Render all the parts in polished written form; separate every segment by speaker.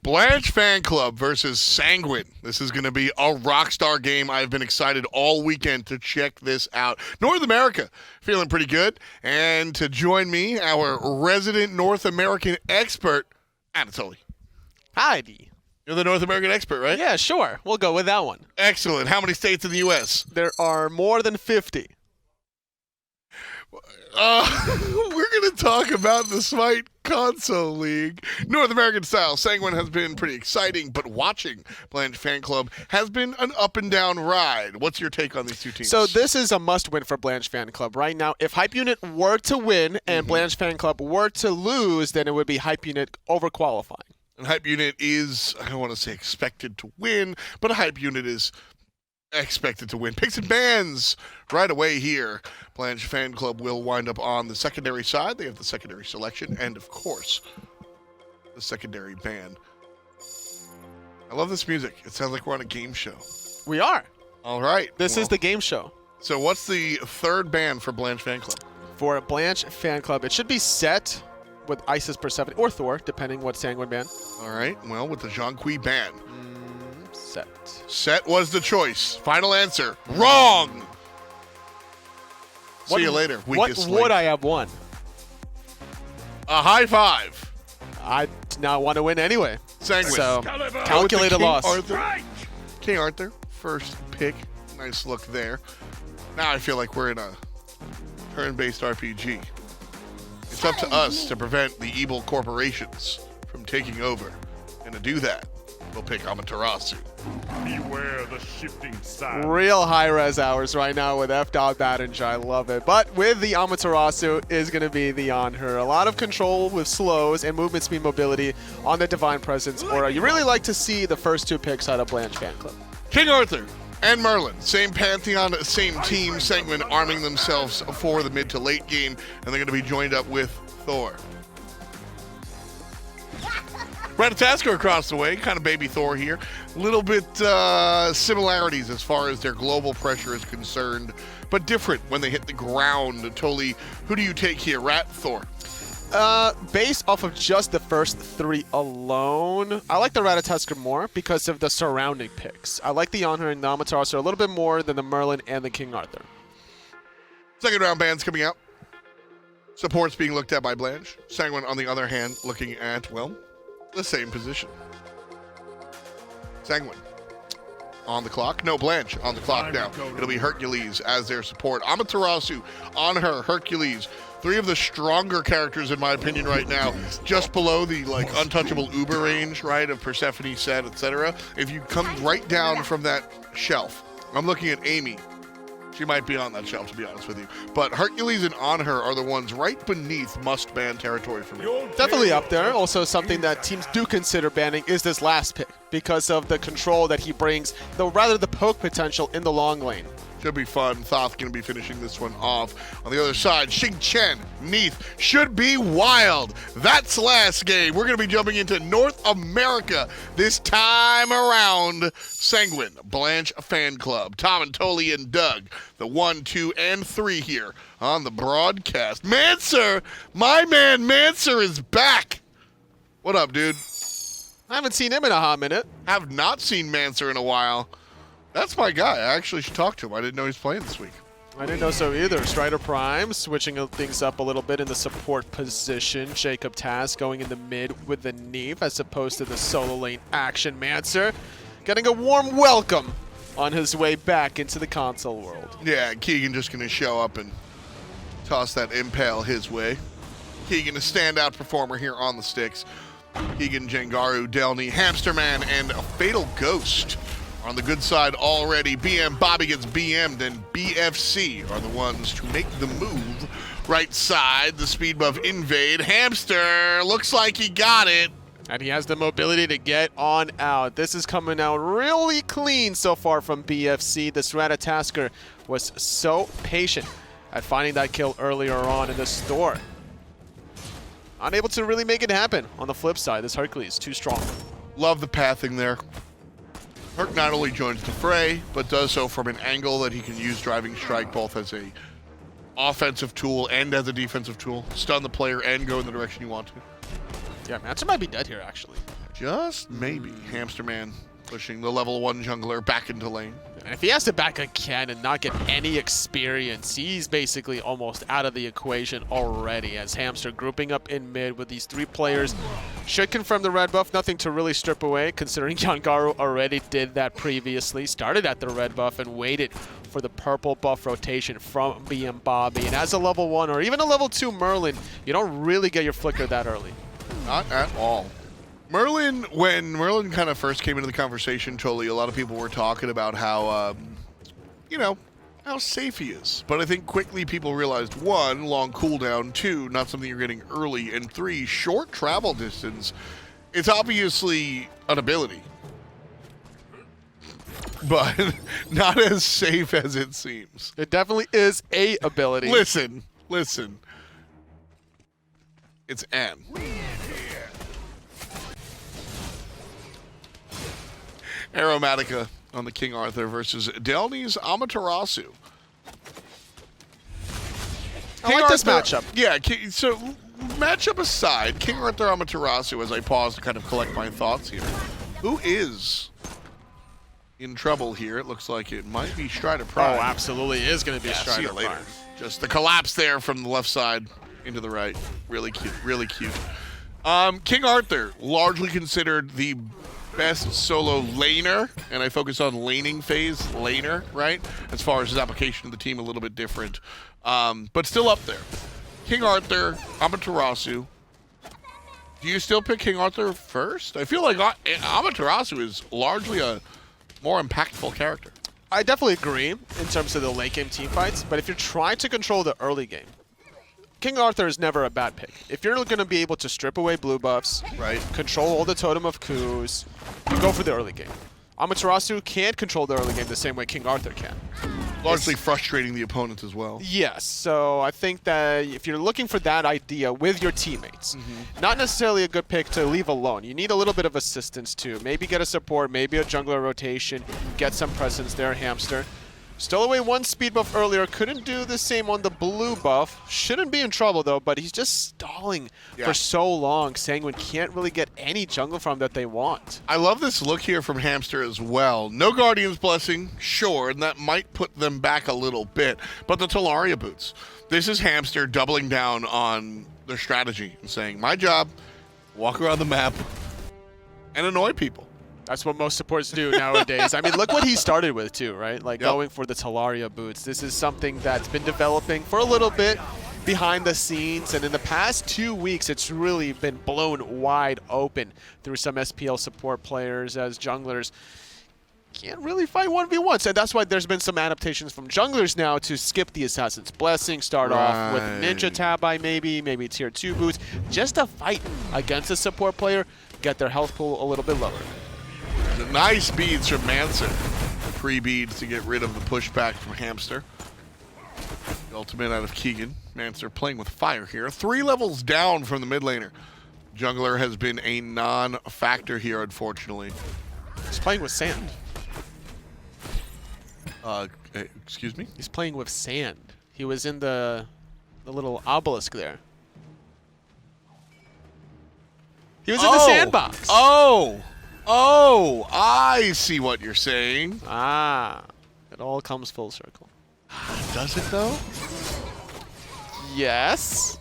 Speaker 1: Blanche Fan Club versus Sanguine. This is going to be a rockstar game. I've been excited all weekend to check this out. North America, feeling pretty good. And to join me, our resident North American expert, Anatoly.
Speaker 2: Hi.
Speaker 1: You're the North American expert, right?
Speaker 2: Yeah, sure. We'll go with that one.
Speaker 1: Excellent. How many states in the U.S.?
Speaker 2: There are more than 50.
Speaker 1: We're going to talk about the SMITE Console League. North American style. Sanguine has been pretty exciting, but watching Blanche Fan Club has been an up and down ride. What's your take on these two teams?
Speaker 2: So this is a must-win for Blanche Fan Club. Right now, if Hype Unit were to win and Blanche Fan Club were to lose, then it would be Hype Unit overqualifying.
Speaker 1: And Hype Unit is, I don't want to say expected to win, but a Hype Unit is expected to win. Picks and bans right away here. Blanche Fan Club will wind up on the secondary side. They have the secondary selection and, of course, the secondary ban. I love this music. It sounds like we're on a game show.
Speaker 2: We are.
Speaker 1: All right.
Speaker 2: This is the game show.
Speaker 1: So what's the third ban for Blanche Fan Club?
Speaker 2: For Blanche Fan Club, it should be Set with Isis Persephone or Thor, depending what Sanguine ban.
Speaker 1: All right. Well, with the Jangaru ban.
Speaker 2: Set.
Speaker 1: Set was the choice. Final answer. Wrong. See you later.
Speaker 2: What would I have won?
Speaker 1: A high five.
Speaker 2: I did not want to win anyway.
Speaker 1: Sanguine.
Speaker 2: So, calculated loss.
Speaker 1: King Arthur, first pick. Nice look there. Now I feel like we're in a turn-based RPG. It's up to us to prevent the evil corporations from taking over. And to do that, we'll pick Amaterasu.
Speaker 3: Beware the shifting side.
Speaker 2: Real high-res hours right now with BLNCH. I love it. But with the Amaterasu is going to be the Anhur. A lot of control with slows and movement speed mobility on the Divine Presence aura. You really like to see the first two picks out of Blanche Fan Club.
Speaker 1: King Arthur and Merlin, same pantheon, same team. Sanguine arming themselves for the mid to late game, and they're going to be joined up with Thor. Ratatoskr across the way, kind of baby Thor here. A little bit similarities as far as their global pressure is concerned, but different when they hit the ground. Totally, who do you take here, Rat, Thor?
Speaker 2: Based off of just the first three alone, I like the Ratatoskr more because of the surrounding picks. I like the Anhur and the Amaterasu a little bit more than the Merlin and the King Arthur.
Speaker 1: Second round bans coming out. Supports being looked at by Blanche. Sanguine, on the other hand, looking at, well, the same position. Sanguine on the clock. No, Blanche on the clock now. It'll be Hercules as their support. Amaterasu, Anhur, Hercules. Three of the stronger characters, in my opinion, right now, just below the untouchable Uber range, right, of Persephone, Set, etc. If you come right down from that shelf, I'm looking at Amy. She might be on that shelf, to be honest with you. But Hercules and Anhur are the ones right beneath must-ban territory for me.
Speaker 2: Definitely up there. Also, something that teams do consider banning is this last pick because of the control that he brings, rather the poke potential in the long lane.
Speaker 1: Should be fun. Thoth going to be finishing this one off. On the other side, Xing, Neith should be wild. That's last game. We're going to be jumping into North America this time around. Sanguine, Blanche Fan Club, Tom and Tolly and Doug, the 1, 2, and 3 here on the broadcast. MANCER, my man MANCER is back. What up, dude?
Speaker 2: I haven't seen him in a hot minute.
Speaker 1: Have not seen MANCER in a while. That's my guy. I actually should talk to him. I didn't know he was playing this week.
Speaker 2: I didn't know so either. StRyDEr Prime switching things up a little bit in the support position. JTask going in the mid with the Neith as opposed to the solo lane action. MANCER getting a warm welcome on his way back into the console world.
Speaker 1: Yeah, Keegan just going to show up and toss that impale his way. Keegan, a standout performer here on the sticks. Keegan, Jangaru, Delnyy, Hamster Man, and a Fatal Ghost. On the good side already, BMBobby gets BM'd, and BFC are the ones to make the move. Right side, the speed buff invade. Hamster looks like he got it.
Speaker 2: And he has the mobility to get on out. This is coming out really clean so far from BFC. This Ratatoskr was so patient at finding that kill earlier on in the store. Unable to really make it happen. On the flip side, this Hercules, too strong.
Speaker 1: Love the pathing there. Herc not only joins the fray, but does so from an angle that he can use Driving Strike both as a offensive tool and as a defensive tool. Stun the player and go in the direction you want to.
Speaker 2: Yeah, MANCER might be dead here, actually.
Speaker 1: Just maybe. Hamster Man pushing the level 1 jungler back into lane.
Speaker 2: And if he has to back again and not get any experience, he's basically almost out of the equation already, as Hamster grouping up in mid with these 3 players. Should confirm the red buff, nothing to really strip away, considering Jangaru already did that previously. Started at the red buff and waited for the purple buff rotation from BMBobby. And as a level 1 or even a level 2 Merlin, you don't really get your flicker that early.
Speaker 1: Not at all. Merlin, when Merlin kind of first came into the conversation, totally, a lot of people were talking about how, you know, how safe he is. But I think quickly people realized, 1, long cooldown, 2, not something you're getting early, and 3, short travel distance. It's obviously an ability, but not as safe as it seems.
Speaker 2: It definitely is a ability.
Speaker 1: Listen. It's N. Aeromatica on the King Arthur versus Delny's Amaterasu.
Speaker 2: I like this matchup.
Speaker 1: Yeah, so matchup aside, King Arthur Amaterasu, as I pause to kind of collect my thoughts here. Who is in trouble here? It looks like it might be StRyDEr Prime.
Speaker 2: Oh, absolutely is going to be
Speaker 1: See you
Speaker 2: StRyDEr
Speaker 1: later.
Speaker 2: Prime.
Speaker 1: Just the collapse there from the left side into the right. Really cute, really cute. King Arthur, largely considered the best solo laner, and I focus on laning phase, laner, right? As far as his application to the team, a little bit different, but still up there. King Arthur, Amaterasu. Do you still pick King Arthur first? I feel like Amaterasu is largely a more impactful character.
Speaker 2: I definitely agree in terms of the late game team fights, but if you're trying to control the early game, King Arthur is never a bad pick. If you're going to be able to strip away blue buffs,
Speaker 1: right,
Speaker 2: control all the Totem of Coups, go for the early game. Amaterasu can't control the early game the same way King Arthur can.
Speaker 1: Largely frustrating the opponent as well.
Speaker 2: Yes, so I think that if you're looking for that idea with your teammates, not necessarily a good pick to leave alone. You need a little bit of assistance too. Maybe get a support, maybe a jungler rotation, get some presence there, Hamster. Stole away 1 speed buff earlier, couldn't do the same on the blue buff. Shouldn't be in trouble though, but he's just stalling for so long. Sanguine can't really get any jungle farm that they want.
Speaker 1: I love this look here from Hamster as well. No Guardian's Blessing, sure, and that might put them back a little bit, but the Talaria boots. This is Hamster doubling down on their strategy and saying, my job, walk around the map and annoy people.
Speaker 2: That's what most supports do nowadays. I mean, look what he started with too, right? Like going for the Talaria boots. This is something that's been developing for a little bit behind the scenes, and in the past 2 weeks, it's really been blown wide open through some SPL support players as junglers can't really fight 1v1. So that's why there's been some adaptations from junglers now to skip the Assassin's Blessing, start off with Ninja Tabi maybe tier 2 boots, just to fight against a support player, get their health pool a little bit lower.
Speaker 1: Nice beads from MANCER. Pre-beads to get rid of the pushback from Hamster. The ultimate out of Keegan. MANCER playing with fire here. 3 levels down from the mid laner. Jungler has been a non-factor here, unfortunately.
Speaker 2: He's playing with sand.
Speaker 1: Excuse me?
Speaker 2: He's playing with sand. He was in the little obelisk there. He was in the sandbox.
Speaker 1: Oh, I see what you're saying.
Speaker 2: Ah, it all comes full circle.
Speaker 1: Does it though?
Speaker 2: Yes.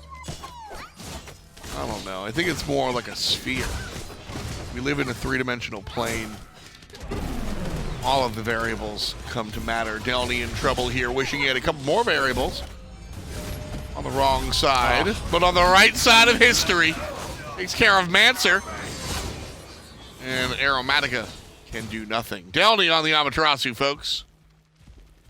Speaker 1: I don't know. I think it's more like a sphere. We live in a 3-dimensional plane. All of the variables come to matter. Delnyy in trouble here, wishing he had a couple more variables. On the wrong side, but on the right side of history. Takes care of MANCER. And Aeromatica can do nothing. Delnyy on the Amaterasu, folks.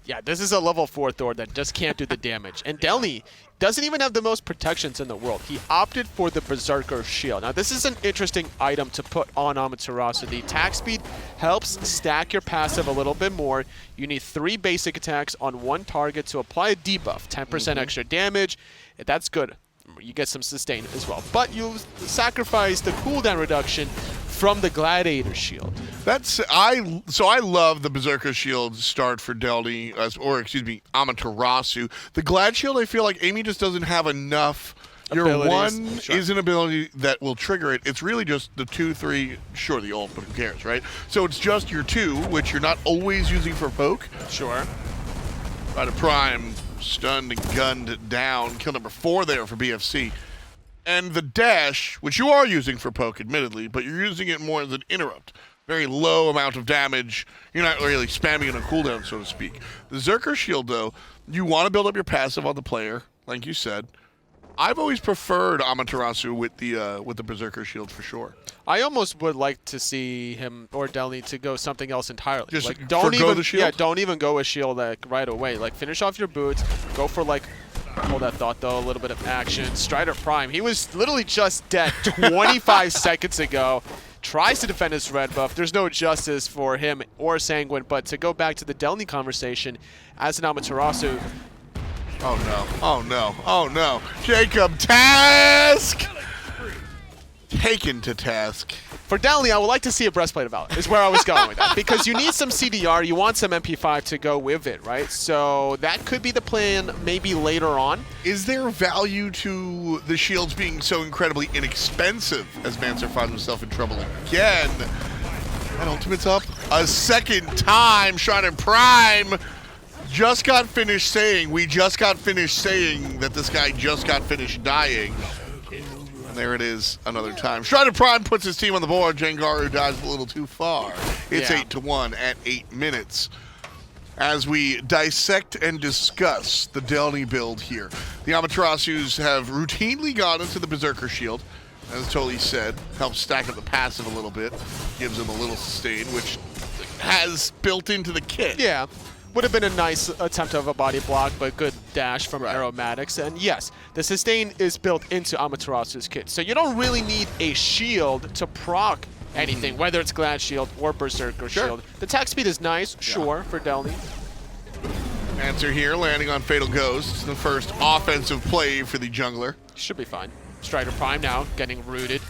Speaker 2: Yeah, this is a level 4 Thor that just can't do the damage. And Delnyy doesn't even have the most protections in the world. He opted for the Berserker Shield. Now, this is an interesting item to put on Amaterasu. The attack speed helps stack your passive a little bit more. You need 3 basic attacks on 1 target to apply a debuff. 10% extra damage. That's good. You get some sustain as well. But you sacrifice the cooldown reduction from the Gladiator Shield.
Speaker 1: So I love the Berserker Shield start for Delnyy, or excuse me, Amaterasu. The Glad Shield, I feel like Amy just doesn't have enough Your
Speaker 2: abilities.
Speaker 1: one
Speaker 2: Sure.
Speaker 1: is an ability that will trigger it. It's really just the 2, 3, sure, the ult, but who cares, right? So it's just your 2, which you're not always using for poke.
Speaker 2: Sure.
Speaker 1: By the prime, stunned and gunned down. Kill number 4 there for BFC. And the dash, which you are using for poke, admittedly, but you're using it more as an interrupt. Very low amount of damage. You're not really spamming it on cooldown, so to speak. The Zerker Shield, though, you want to build up your passive on the player, like you said. I've always preferred Amaterasu with the Berserker Shield for sure.
Speaker 2: I almost would like to see him or Delnyy to go something else entirely.
Speaker 1: Just
Speaker 2: like don't
Speaker 1: forgo
Speaker 2: even
Speaker 1: the shield?
Speaker 2: Yeah, don't even go with shield like right away. Like finish off your boots, go for like hold that thought though, a little bit of action. StRyDEr Prime. He was literally just dead 25 seconds ago. Tries to defend his red buff. There's no justice for him or Sanguine, but to go back to the Delnyy conversation, as an Amaterasu,
Speaker 1: Oh no, oh no, oh no. JTask! Taken to task.
Speaker 2: for Delnyy, I would like to see a Breastplate of Valor, is where I was going with that. Because you need some CDR, you want some MP5 to go with it, right? So that could be the plan maybe later on.
Speaker 1: Is there value to the shields being so incredibly inexpensive as MANCER finds himself in trouble again? That ultimate's up a second time. StRyDEr Prime just got finished saying, we just got finished saying that this guy just got finished dying. And there it is, another time. StRyDEr Prime puts his team on the board. Jangaru dies a little too far. It's 8-1 at 8 minutes. As we dissect and discuss the Delnyy build here, the Amaterasus have routinely gone into the Berserker Shield. As Toli said, helps stack up the passive a little bit, gives him a little sustain, which has built into the kit.
Speaker 2: Yeah. Would have been a nice attempt of a body block, but good dash from Aeromatica. And yes, the sustain is built into Amaterasu's kit. So you don't really need a shield to proc anything, whether it's Glad Shield or Berserker Shield. The attack speed is nice, sure, for Delnyy.
Speaker 1: MANCER here, landing on Fatal Ghost, the first offensive play for the jungler.
Speaker 2: Should be fine. StRyDEr Prime now, getting rooted.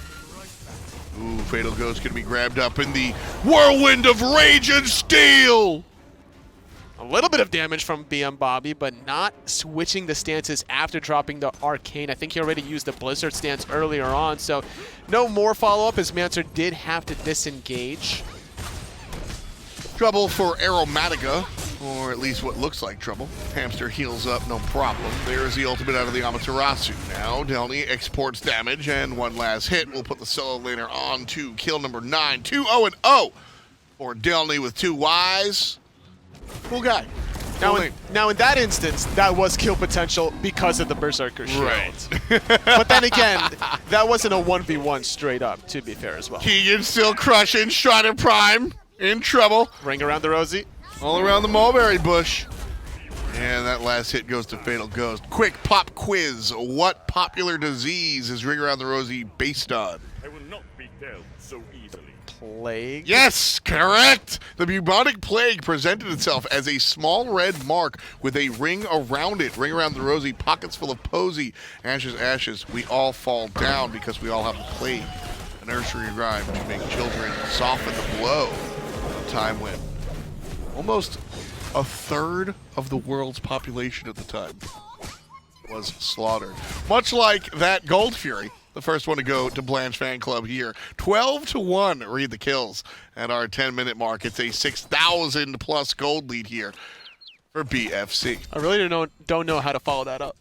Speaker 1: Ooh, Fatal Ghost gonna be grabbed up in the whirlwind of rage and steel!
Speaker 2: A little bit of damage from BMBobby, but not switching the stances after dropping the Arcane. I think he already used the Blizzard stance earlier on, so no more follow-up as MANCER did have to disengage.
Speaker 1: Trouble for Aeromatica, or at least what looks like trouble. Hamster heals up, no problem. There's the ultimate out of the Amaterasu. Now, Delnyy exports damage, and one last hit will put the solo laner on to kill number 9. 2-0-0 for Delnyy with 2 Ys. Cool guy.
Speaker 2: Now in that instance, that was kill potential because of the Berserker Shield.
Speaker 1: Right.
Speaker 2: But then again, that wasn't a 1v1 straight up, to be fair as well.
Speaker 1: Keegan still crushing. StRyDEr Prime in trouble.
Speaker 2: Ring around the rosy.
Speaker 1: All around the mulberry bush. And that last hit goes to Fatal Ghost. Quick pop quiz. What popular disease is Ring Around the Rosy based on?
Speaker 3: I will not be dealt so easily.
Speaker 2: Plague?
Speaker 1: Yes, correct. The bubonic plague presented itself as a small red mark with a ring around it. Ring around the rosy, pockets full of posy. Ashes, ashes, we all fall down because we all have the plague. A nursery rhyme to make children soften the blow. Time when almost a third of the world's population at the time was slaughtered. Much like that Gold Fury. The first one to go to Blanche fan club here. 12-1, read the kills at our 10-minute mark. It's a 6,000 plus gold lead here for BFC.
Speaker 2: I really don't know how to follow that up.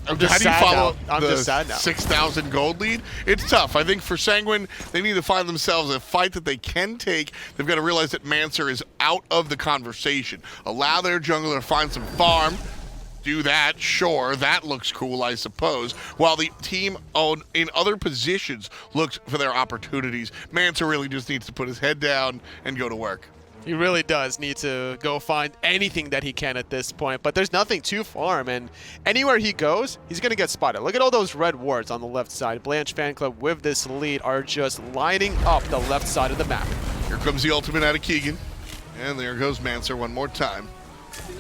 Speaker 1: How do you follow
Speaker 2: I'm just sad now.
Speaker 1: 6,000 gold lead? It's tough. I think for Sanguine, they need to find themselves a fight that they can take. They've got to realize that MANCER is out of the conversation. Allow their jungler to find some farm. Do that, sure, that looks cool, I suppose. While the team in other positions looks for their opportunities, MANCER really just needs to put his head down and go to work.
Speaker 2: He really does need to go find anything that he can at this point, but there's nothing to farm, and anywhere he goes, he's going to get spotted. Look at all those red wards on the left side. Blanche fan club with this lead are just lining up the left side of the map.
Speaker 1: Here comes the ultimate out of Keegan, and there goes MANCER one more time.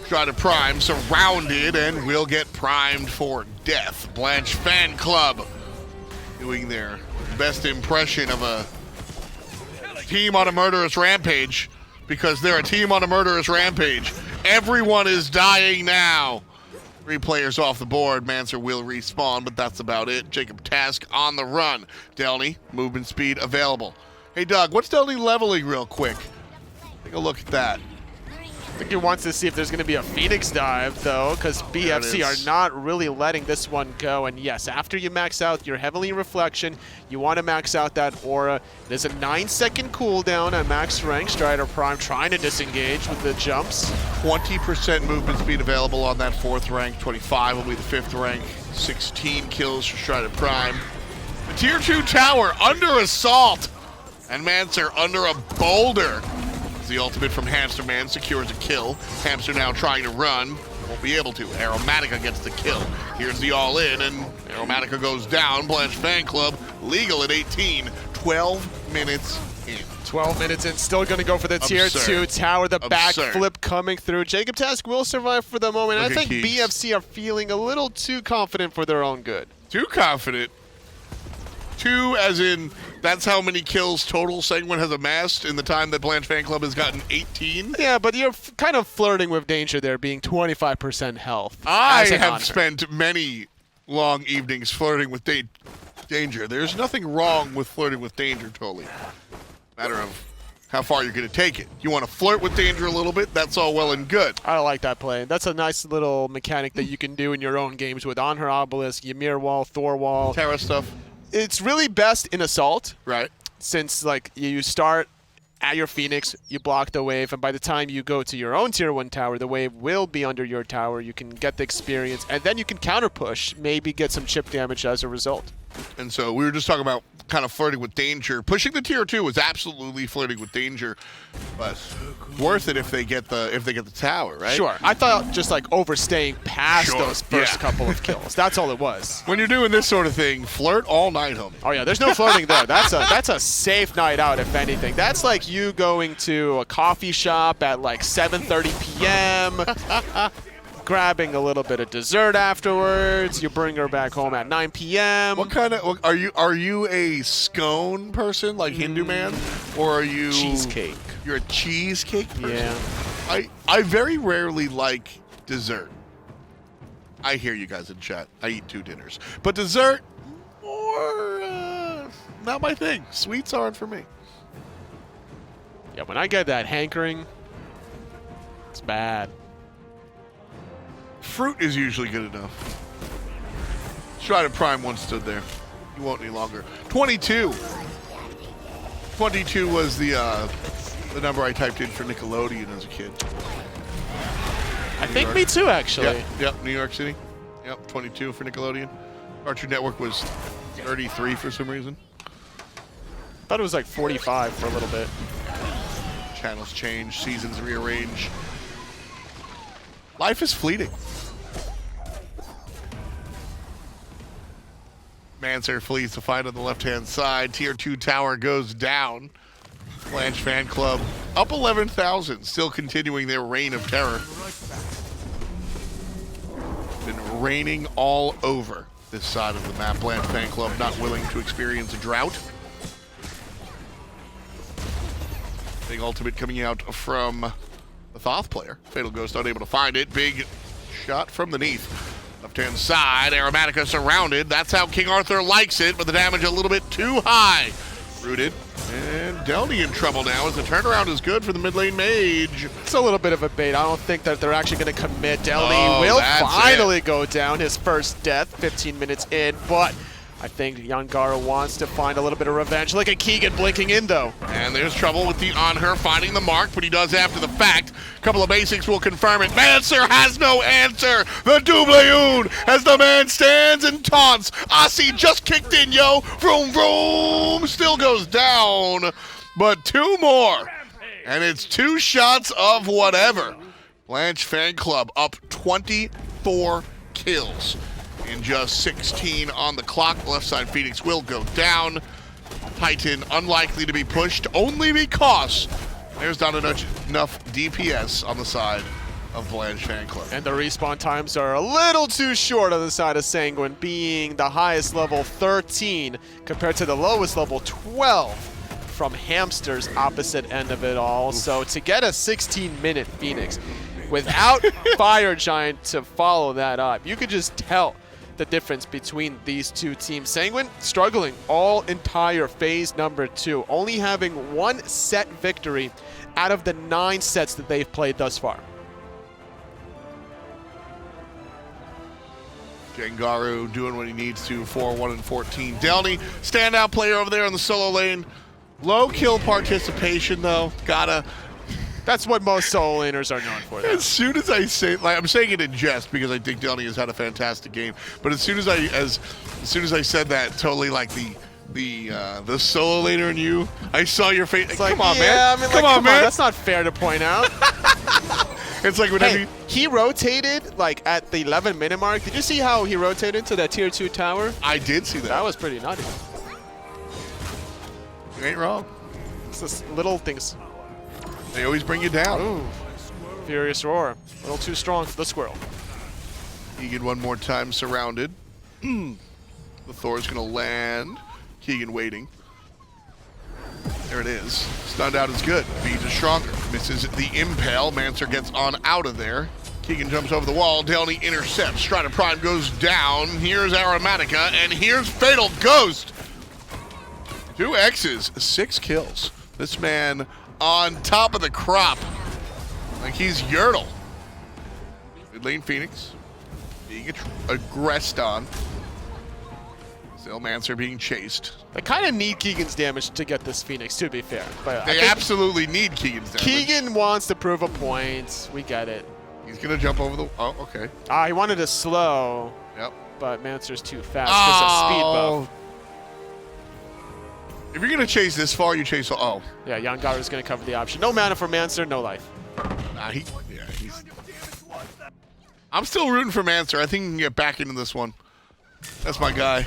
Speaker 1: StRyDEr Prime surrounded and will get primed for death. Blanche fan club doing their best impression of a team on a murderous rampage, because they're a team on a murderous rampage. Everyone is dying now. 3 players off the board. MANCER will respawn, but that's about it. JTask on the run. Delnyy, movement speed available. Hey, Doug, what's Delnyy leveling real quick? Take a look at that.
Speaker 2: I think he wants to see if there's going to be a Phoenix dive, though, because BFC are not really letting this one go. And yes, after you max out your Heavenly Reflection, you want to max out that Aura. There's a 9-second cooldown at max rank. StRyDEr Prime trying to disengage with the jumps.
Speaker 1: 20% movement speed available on that 4th rank. 25 will be the 5th rank. 16 kills for StRyDEr Prime. The Tier 2 tower under assault. And MANCER under a boulder. The ultimate from Hamster Man secures a kill. Hamster now trying to run. Won't be able to. Aeromatica gets the kill. Here's the all-in, and Aeromatica goes down. Blanche fan club, legal at 18. 12 minutes in.
Speaker 2: 12 minutes in, still going to go for the Tier 2 tower. The backflip coming through. JTask will survive for the moment. I think BFC are feeling a little too confident for their own good.
Speaker 1: Too confident? 2 as in... That's how many kills total Sanguine has amassed in the time that Blanche fan club has gotten 18?
Speaker 2: Yeah, but you're kind of flirting with danger there, being 25% health.
Speaker 1: I have spent many long evenings flirting with danger. There's nothing wrong with flirting with danger, totally. Matter of how far you're going to take it. You want to flirt with danger a little bit? That's all well and good.
Speaker 2: I like that play. That's a nice little mechanic that you can do in your own games with Anhur Obelisk, Ymir wall, Thor wall.
Speaker 1: Terra stuff.
Speaker 2: It's really best in Assault.
Speaker 1: Right.
Speaker 2: Since, like, you start at your Phoenix, you block the wave, and by the time you go to your own Tier 1 tower, the wave will be under your tower. You can get the experience, and then you can counter push, maybe get some chip damage as a result.
Speaker 1: And so we were just talking about kind of flirting with danger. Pushing the Tier 2 is absolutely flirting with danger, but worth it if they get the tower, right?
Speaker 2: Sure. I thought just like overstaying past those first couple of kills. That's all it was.
Speaker 1: When you're doing this sort of thing, flirt all night, homie.
Speaker 2: Oh yeah, there's no flirting there. That's a safe night out, if anything. That's like you going to a coffee shop at like 7:30 p.m. grabbing a little bit of dessert afterwards. You bring her back home at 9 p.m.
Speaker 1: What kind of are you a scone person like Hindu man, or are you
Speaker 2: cheesecake?
Speaker 1: You're a cheesecake person?
Speaker 2: Yeah.
Speaker 1: I very rarely like dessert. I hear you guys in chat. I eat 2 dinners, but dessert more not my thing. Sweets aren't for me.
Speaker 2: Yeah, when I get that hankering, it's bad.
Speaker 1: Fruit is usually good enough. StRyDEr Prime once stood there. He won't any longer. 22. 22 was the number I typed in for Nickelodeon as a kid.
Speaker 2: I think me too, actually.
Speaker 1: Yep, New York City. Yep, 22 for Nickelodeon. Cartoon Network was 33 for some reason.
Speaker 2: Thought it was like 45 for a little bit.
Speaker 1: Channels change, seasons rearrange. Life is fleeting. MANCER flees to fight on the left-hand side. Tier 2 tower goes down. Blanche fan club up 11,000, still continuing their reign of terror. Been raining all over this side of the map. Blanche fan club not willing to experience a drought. Big ultimate coming out from the Thoth player. Fatal Ghost unable to find it. Big shot from the Neith. Left-hand side, Aeromatica surrounded. That's how King Arthur likes it, but the damage a little bit too high. Rooted. And Delnyy in trouble now as the turnaround is good for the mid lane mage.
Speaker 2: It's a little bit of a bait. I don't think that they're actually going to commit. Delnyy will finally go down. His first death, 15 minutes in, but I think Jangaru wants to find a little bit of revenge. Look at Keegan blinking in, though.
Speaker 1: And there's trouble with the Anhur finding the mark, but he does after the fact. A couple of basics will confirm it. MANCER has no answer. The Doubleune as the man stands and taunts. Aussie just kicked in, yo. Vroom, vroom. Still goes down, but 2 more. And it's 2 shots of whatever. Blanche fan club up 24 kills. In just 16 on the clock. Left side Phoenix will go down. Titan unlikely to be pushed only because there's not enough DPS on the side of Blanche fan club.
Speaker 2: And the respawn times are a little too short on the side of Sanguine, being the highest level 13 compared to the lowest level 12 from Hamster's opposite end of it all. Oof. So to get a 16-minute Phoenix, without Fire Giant to follow that up. You could just tell the difference between these two teams. Sanguine struggling all entire phase number 2, only having 1 set victory out of the 9 sets that they've played thus far.
Speaker 1: Jangaru doing what he needs to, 4-1 and 14. Delnyy, standout player over there in the solo lane. Low kill participation though,
Speaker 2: That's what most solo laners are known for.
Speaker 1: As soon as I say, like, I'm saying it in jest because I think Delnyy has had a fantastic game. But as soon as I said that, totally like the solo laner in you, I saw your face.
Speaker 2: It's
Speaker 1: Like, come
Speaker 2: like,
Speaker 1: on,
Speaker 2: yeah,
Speaker 1: man!
Speaker 2: I mean,
Speaker 1: Come
Speaker 2: like,
Speaker 1: on, man!
Speaker 2: That's not fair to point out.
Speaker 1: It's like whenever
Speaker 2: Hey, he rotated like at the 11-minute mark. Did you see how he rotated to that tier 2 tower?
Speaker 1: I did see that.
Speaker 2: That was pretty nutty.
Speaker 1: You ain't wrong.
Speaker 2: It's just little things.
Speaker 1: They always bring you down.
Speaker 2: Ooh. Furious Roar. A little too strong for the squirrel.
Speaker 1: Keegan one more time surrounded. The Thor's gonna land. Keegan waiting. There it is. Stunned out is good. Bees is stronger. Misses the impale. MANCER gets on out of there. Keegan jumps over the wall. Delnyy intercepts. StRyDEr Prime goes down. Here's Aeromatica, and here's Fatal Ghost. 2 X's, 6 kills. This man on top of the crop. Like he's Yertle. Mid lane Phoenix being aggressed on. Still MANCER being chased.
Speaker 2: They kind of need Keegan's damage to get this Phoenix, to be fair. But
Speaker 1: They absolutely need Keegan's damage.
Speaker 2: Keegan wants to prove a point. We get it.
Speaker 1: He's going to jump over the... Oh, okay.
Speaker 2: He wanted to slow,
Speaker 1: Yep.
Speaker 2: but MANCER's too fast because of speed buff.
Speaker 1: If you're going to chase this far, you chase... Oh.
Speaker 2: Yeah, Jangaru's going to cover the option. No mana for MANCER, no life.
Speaker 1: Nah, he's... I'm still rooting for MANCER. I think he can get back into this one. That's my guy.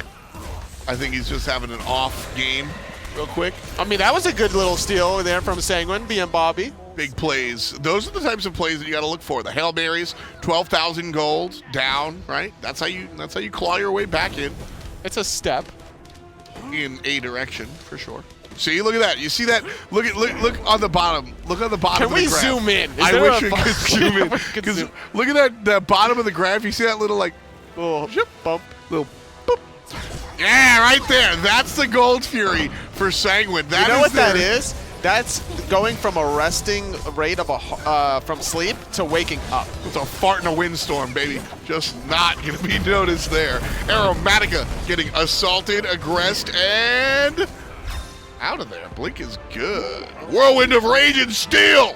Speaker 1: I think he's just having an off game real quick.
Speaker 2: I mean, that was a good little steal there from Sanguine, BMBobby.
Speaker 1: Big plays. Those are the types of plays that you got to look for. The Hail Marys, 12,000 gold down, right? That's how you claw your way back in
Speaker 2: It's a step.
Speaker 1: in a direction for sure. See, look at that. You see that? Look on the bottom. Look on the bottom
Speaker 2: Can
Speaker 1: of the
Speaker 2: we
Speaker 1: graph.
Speaker 2: zoom in? Is
Speaker 1: I
Speaker 2: there
Speaker 1: wish
Speaker 2: a
Speaker 1: we could zoom in.
Speaker 2: We could
Speaker 1: Because
Speaker 2: zoom.
Speaker 1: look at that bottom of the graph. You see that little like
Speaker 2: Little bump.
Speaker 1: little boop. Yeah, right there. That's the Gold Fury for Sanguine.
Speaker 2: You know what that is? That's going from a resting rate of from sleep to waking up.
Speaker 1: It's a fart in a windstorm, baby. Just not going to be noticed there. Aeromatica getting assaulted, aggressed, and out of there. Blink is good. Whirlwind of Rage and Steel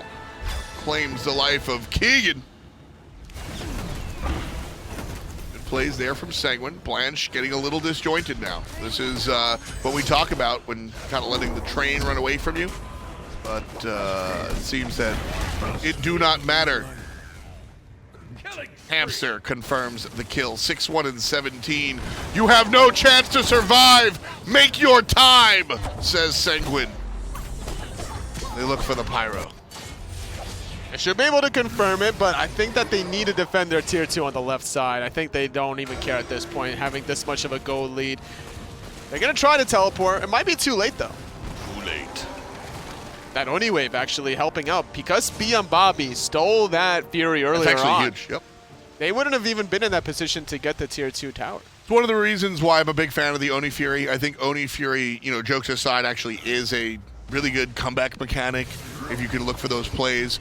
Speaker 1: claims the life of Keegan. Good plays there from Sanguine. Blanche getting a little disjointed now. This is what we talk about when kind of letting the train run away from you. But it seems that it do not matter. Hamster confirms the kill. 6-1 and 17. You have no chance to survive. Make your time, says Sanguine. They look for the pyro.
Speaker 2: I should be able to confirm it, but I think that they need to defend their tier 2 on the left side. I think they don't even care at this point, having this much of a gold lead. They're going to try to teleport. It might be too late, though.
Speaker 1: Too late.
Speaker 2: That Oni wave actually helping out because BMBobby stole that Fury earlier
Speaker 1: That's actually
Speaker 2: on.
Speaker 1: huge. Yep.
Speaker 2: They wouldn't have even been in that position to get the tier 2 tower.
Speaker 1: It's one of the reasons why I'm a big fan of the Oni Fury. I think Oni Fury, you know, jokes aside, actually is a really good comeback mechanic if you can look for those plays.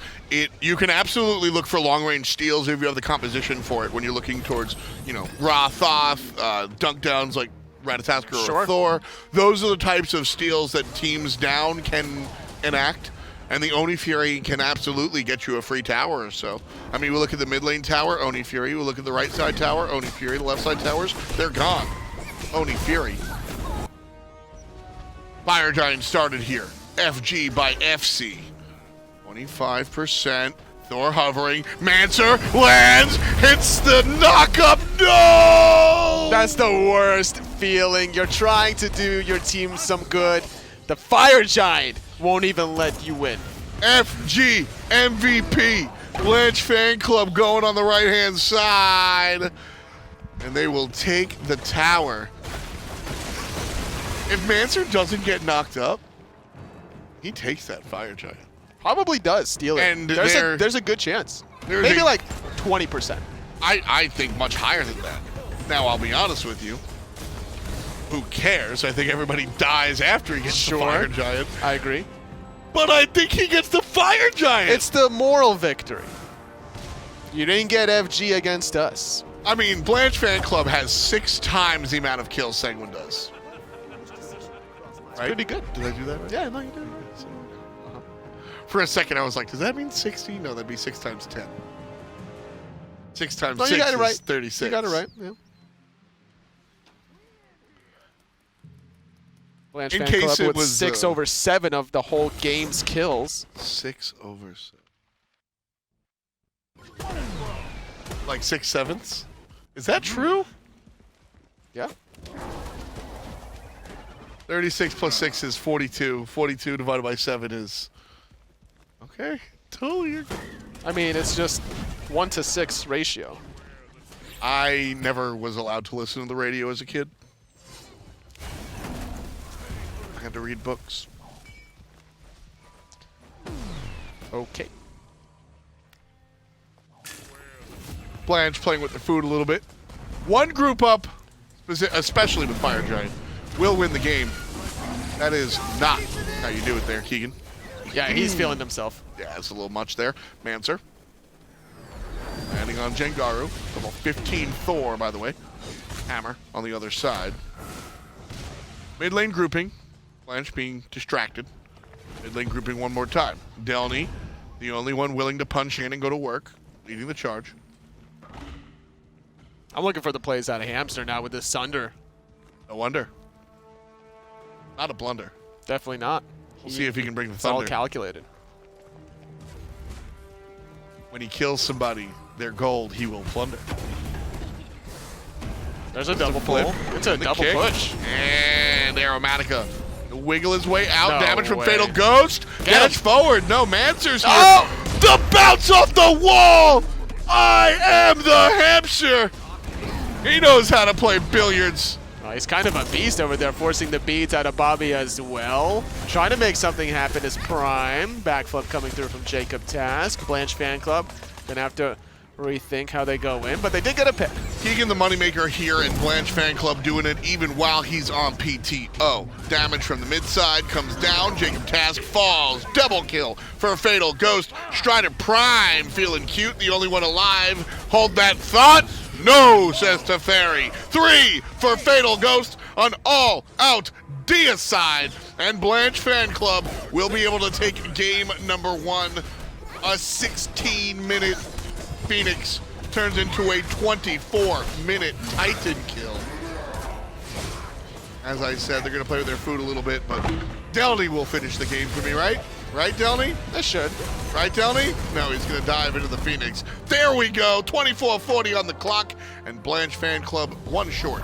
Speaker 1: You can absolutely look for long-range steals if you have the composition for it when you're looking towards, you know, Thoth, dunk downs like Ratatoskr or Thor. Those are the types of steals that teams down can enact, and the Oni Fury can absolutely get you a free tower or so. I mean, we look at the mid lane tower, Oni Fury. We look at the right side tower, Oni Fury. The left side towers, they're gone. Oni Fury. Fire Giant started here. FG by FC. 25%. Thor hovering. MANCER lands. Hits the knock-up. No!
Speaker 2: That's the worst feeling. You're trying to do your team some good. The Fire Giant won't even let you win.
Speaker 1: FG MVP. Blanche fan club going on the right-hand side. And they will take the tower. If MANCER doesn't get knocked up, he takes that Fire Giant.
Speaker 2: Probably does steal it.
Speaker 1: And
Speaker 2: there's a good chance. Maybe like 20%.
Speaker 1: I think much higher than that. Now, I'll be honest with you. Who cares? I think everybody dies after he gets the Fire Giant.
Speaker 2: I agree.
Speaker 1: But I think he gets the Fire Giant.
Speaker 2: It's the moral victory. You didn't get FG against us.
Speaker 1: I mean, Blanche Fan Club has 6 times the amount of kills Sanguine does. Right?
Speaker 2: Pretty good.
Speaker 1: Did I do that right?
Speaker 2: Yeah, no, you did.
Speaker 1: For a second, I was like, does that mean 60? No, that'd be 6 times 10. 6 times
Speaker 2: No,
Speaker 1: 6
Speaker 2: you got it right.
Speaker 1: is 36.
Speaker 2: You got it right, yeah. Blanche
Speaker 1: In
Speaker 2: Fan
Speaker 1: case
Speaker 2: Club
Speaker 1: it
Speaker 2: with
Speaker 1: was,
Speaker 2: 6 over 7 of the whole game's kills.
Speaker 1: 6 over 7. Like 6/7? Is that true?
Speaker 2: Yeah.
Speaker 1: 36 plus 6 is 42. 42 divided by 7 is... Okay. Totally.
Speaker 2: I mean, it's just 1 to 6 ratio.
Speaker 1: I never was allowed to listen to the radio as a kid. I had to read books.
Speaker 2: Okay.
Speaker 1: Blanche playing with their food a little bit. One group up, especially with Fire Giant, will win the game. That is not how you do it there, Keegan.
Speaker 2: Yeah, he's feeling himself.
Speaker 1: Yeah, it's a little much there. MANCER. Landing on Jangaru. Level 15 Thor, by the way. Hammer on the other side. Mid lane grouping. Blanche being distracted. Mid lane grouping one more time. Delnyy, the only one willing to punch in and go to work, leading the charge.
Speaker 2: I'm looking for the plays out of Hamster now with this Sunder.
Speaker 1: No wonder. Not a blunder.
Speaker 2: Definitely not.
Speaker 1: We'll see if he can bring the
Speaker 2: It's all
Speaker 1: thunder.
Speaker 2: calculated.
Speaker 1: When he kills somebody, their gold, he will plunder.
Speaker 2: There's a double pull. It's a
Speaker 1: The
Speaker 2: double
Speaker 1: kick.
Speaker 2: push.
Speaker 1: And Aeromatica. Wiggle his way out.
Speaker 2: No
Speaker 1: Damage from
Speaker 2: way.
Speaker 1: Fatal Ghost.
Speaker 2: Get
Speaker 1: Dash
Speaker 2: him.
Speaker 1: forward. No, MANCER's here.
Speaker 2: Oh!
Speaker 1: The bounce off the wall. I am the hamster. He knows how to play billiards.
Speaker 2: Oh, he's kind of a beast over there, forcing the beads out of Bobby as well. Trying to make something happen is Prime. Backflip coming through from JTask. Blanche Fan Club gonna have to rethink how they go in, but they did get a pick.
Speaker 1: Keegan the moneymaker here in Blanche Fan Club doing it even while he's on PTO. Damage from the mid side comes down. JTask falls. Double kill for a Fatal Ghost. StRyDEr Prime feeling cute. The only one alive. Hold that thought. No, says Teferi. 3 for Fatal Ghost on all-out deicide. And Blanche Fan Club will be able to take game number 1. A 16-minute Phoenix turns into a 24-minute Titan kill. As I said, they're going to play with their food a little bit, but Delnyy will finish the game for me, right? Right, Delnyy?
Speaker 2: They should.
Speaker 1: Right, Delnyy? No, he's going to dive into the Phoenix. There we go. 24:40 on the clock, and Blanche Fan Club one short.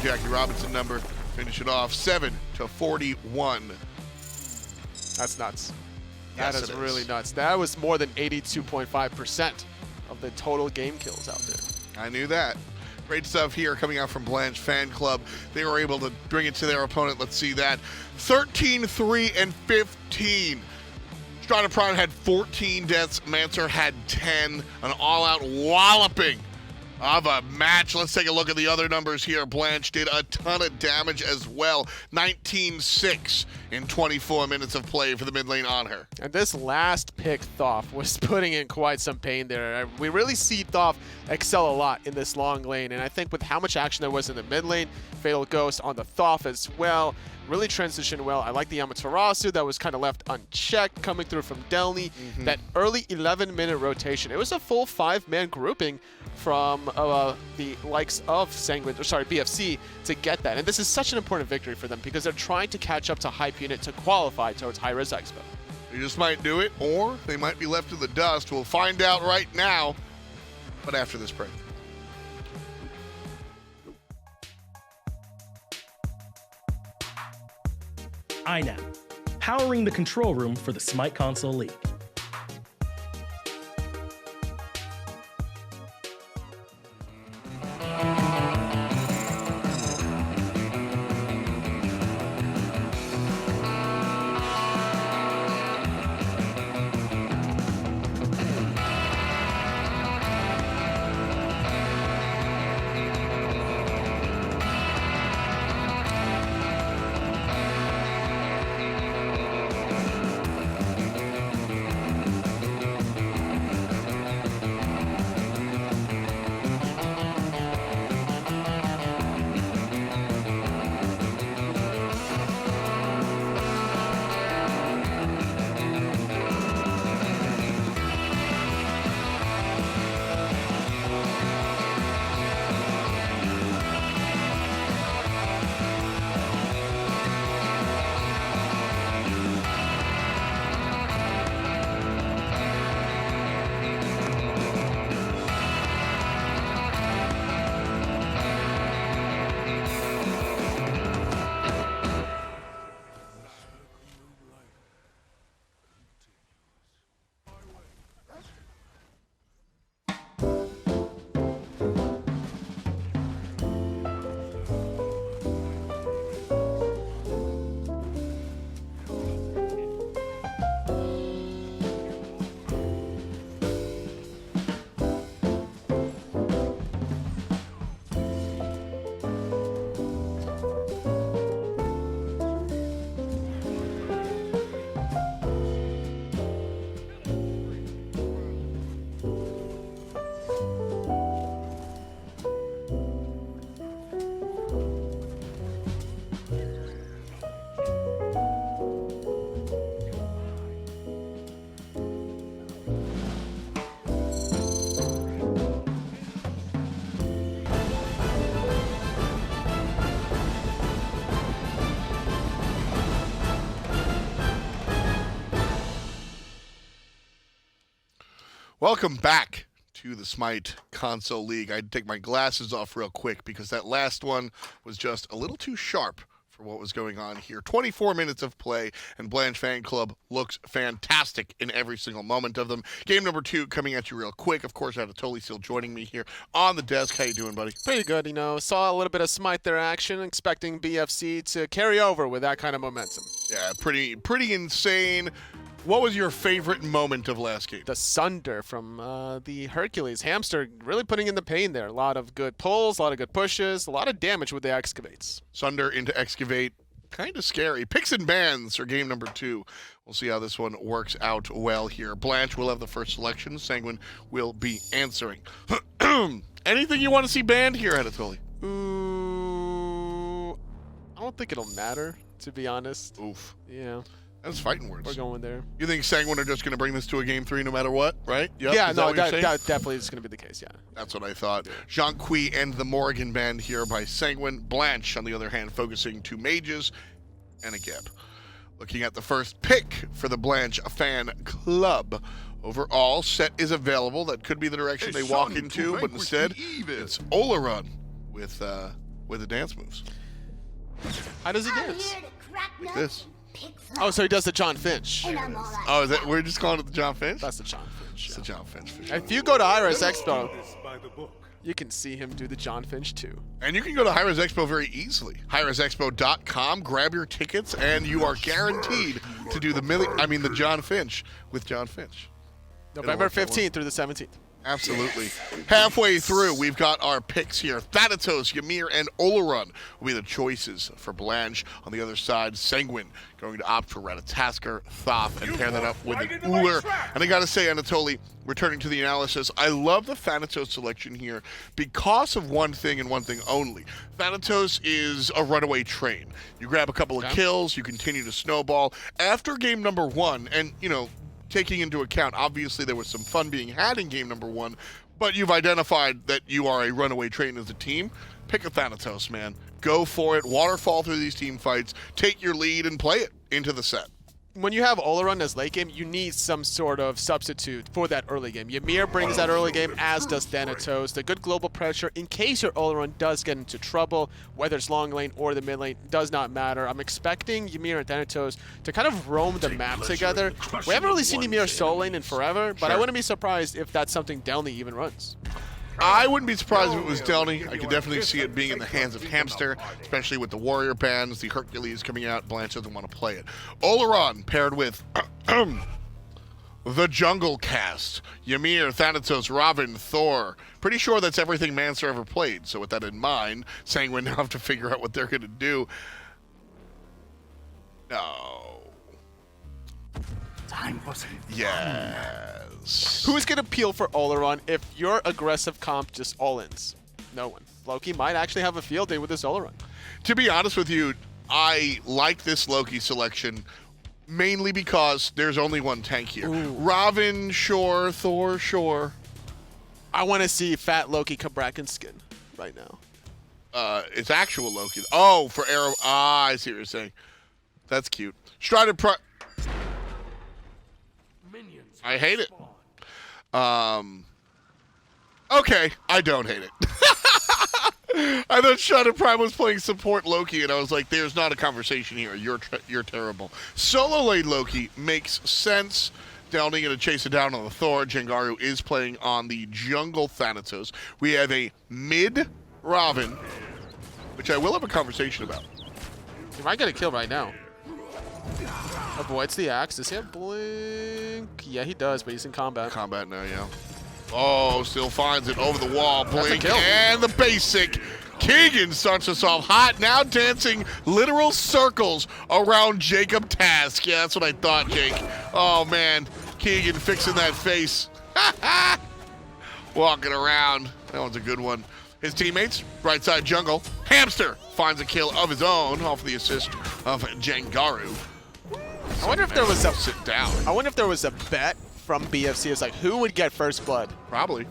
Speaker 1: Jackie Robinson number. Finish it off 7-41.
Speaker 2: That's nuts.
Speaker 1: Yes,
Speaker 2: That is
Speaker 1: it is.
Speaker 2: really nuts. That was more than 82.5% of the total game kills out there.
Speaker 1: I knew that. Great stuff here coming out from Blanche Fan Club. They were able to bring it to their opponent. Let's see that. 13-3-15. StRyDEr Prime had 14 deaths. MANCER had 10. An all-out walloping of a match. Let's take a look at the other numbers here. Blanche did a ton of damage as well. 19-6 in 24 minutes of play for the mid lane Anhur.
Speaker 2: And this last pick, Thoth, was putting in quite some pain there. We really see Thoth excel a lot in this long lane, and I think with how much action there was in the mid lane, Fatal Ghost on the Thoth as well, really transitioned well. I like the Amaterasu that was kind of left unchecked coming through from Delnyy. That early 11-minute rotation. It was a full 5-man grouping from the likes of BFC to get that. And this is such an important victory for them because they're trying to catch up to Hype Unit to qualify towards High-Res Expo.
Speaker 1: They just might do it, or they might be left in the dust. We'll find out right now, but after this break.
Speaker 4: IAM, powering the control room for the SMITE Console League.
Speaker 1: Welcome back to the SMITE Console League. I had to take my glasses off real quick because that last one was just a little too sharp for what was going on here. 24 minutes of play, and Blanche Fan Club looks fantastic in every single moment of them. Game number 2 coming at you real quick. Of course, Ratatoskr still joining me here on the desk. How you doing, buddy?
Speaker 2: Pretty good, you know. Saw a little bit of SMITE there action, expecting BFC to carry over with that kind of momentum.
Speaker 1: Yeah, pretty insane. What was your favorite moment of last game?
Speaker 2: The StRyDEr from the Hercules. Hamster really putting in the pain there. A lot of good pulls, a lot of good pushes, a lot of damage with the excavates.
Speaker 1: StRyDEr into excavate. Kind of scary. Picks and bans for game number 2. We'll see how this one works out well here. Blanche will have the first selection. Sanguine will be answering. Anything you want to see banned here, Anatoly?
Speaker 2: Ooh, I don't think it'll matter, to be honest.
Speaker 1: Oof.
Speaker 2: Yeah.
Speaker 1: That's fighting words.
Speaker 2: We're going there.
Speaker 1: You think Sanguine are just going to bring this to a game 3 no matter what, right? Yep.
Speaker 2: Yeah,
Speaker 1: Is
Speaker 2: no,
Speaker 1: what you're saying?
Speaker 2: that definitely is going to be the case, yeah.
Speaker 1: That's what I thought. Jangaru and the Morrigan band here by Sanguine. Blanche, on the other hand, focusing 2 mages and a Geb. Looking at the first pick for the Blanche Fan Club. Overall, set is available. That could be the direction they walk into, but instead, it's Olorun with the dance moves.
Speaker 2: How does he dance?
Speaker 1: Like this.
Speaker 2: Oh, so he does the John Finch.
Speaker 1: Oh, is that, we're just calling it the John Finch?
Speaker 2: That's the John Finch.
Speaker 1: It's
Speaker 2: Yeah.
Speaker 1: the John Finch for sure.
Speaker 2: If you go to Iris Expo,
Speaker 3: By the book.
Speaker 2: you can see him do the John Finch too.
Speaker 1: And you can go to Hi-Res Expo very easily. HiResExpo.com, grab your tickets, and you are guaranteed to do the John Finch with John Finch.
Speaker 2: November
Speaker 1: work that
Speaker 2: 15th through the 17th.
Speaker 1: Absolutely. Halfway through, we've got our picks here. Thanatos, Ymir, and Olorun will be the choices for Blanche. On the other side, Sanguine going to opt for Ratatoskr, Thoth, and pair that up with an Ullr. And I gotta say, Anatoly, returning to the analysis, I love the Thanatos selection here because of one thing and one thing only. Thanatos is a runaway train. You grab a couple of kills, you continue to snowball. After game number 1, and, you know, taking into account, obviously there was some fun being had in game number 1, but you've identified that you are a runaway train as a team. Pick a Thanatos, man. Go for it. Waterfall through these team fights. Take your lead and play it into the set.
Speaker 2: When you have Olorun as late game, you need some sort of substitute for that early game. Ymir brings that early game, as does Thanatos. The good global pressure, in case your Olorun does get into trouble, whether it's long lane or the mid lane, does not matter. I'm expecting Ymir and Thanatos to kind of roam the map together. We haven't really seen Ymir solo lane in forever, but I wouldn't be surprised if that's something Delnyy even runs.
Speaker 1: I wouldn't be surprised if it was Delnyy. I could definitely see it being in the hands of Hamster, especially with the warrior bands, the Hercules coming out. Blanche doesn't want to play it. Olorun paired with the Jungle Cast. Ymir, Thanatos, Ravana, Thor. Pretty sure that's everything MANCER ever played. So with that in mind, Sanguine now have to figure out what they're going to do. No.
Speaker 3: Time for some
Speaker 1: Yes.
Speaker 2: Who's going to peel for Olorun if your aggressive comp just all-ins? No one. Loki might actually have a field day with this Olorun.
Speaker 1: To be honest with you, I like this Loki selection mainly because there's only one tank here. Ravana, sure. Thor, sure.
Speaker 2: I want to see fat Loki Cabrakan skin right now.
Speaker 1: It's actual Loki. Oh, for Arrow. Ah, I see what you're saying. That's cute. StRyDEr
Speaker 3: minions.
Speaker 1: I hate it. Okay, I don't hate it. I thought StRyDEr Prime was playing support Loki, and I was like, there's not a conversation here. You're terrible. Solo lane Loki makes sense. Delnyy going to chase it down on the Thor. Jangaru is playing on the jungle Thanatos. We have a mid Ravana, which I will have a conversation about.
Speaker 2: He might get a kill right now. Avoids the axe. Does he have blink? Yeah, he does, but he's in combat.
Speaker 1: Combat now, yeah. Oh, still finds it over the wall.
Speaker 2: That's a
Speaker 1: Blink
Speaker 2: kill.
Speaker 1: and the basic. Keegan starts us off hot, now dancing literal circles around JTask. Yeah, that's what I thought, Jake. Oh, man. Keegan fixing that face. Walking around. That one's a good one. His teammates, right side jungle. Hamster finds a kill of his own off the assist of Jangaru.
Speaker 2: I wonder if there was a
Speaker 1: Sit down.
Speaker 2: I wonder if there was a bet from BFC. It's like, who would get first blood?
Speaker 1: Probably.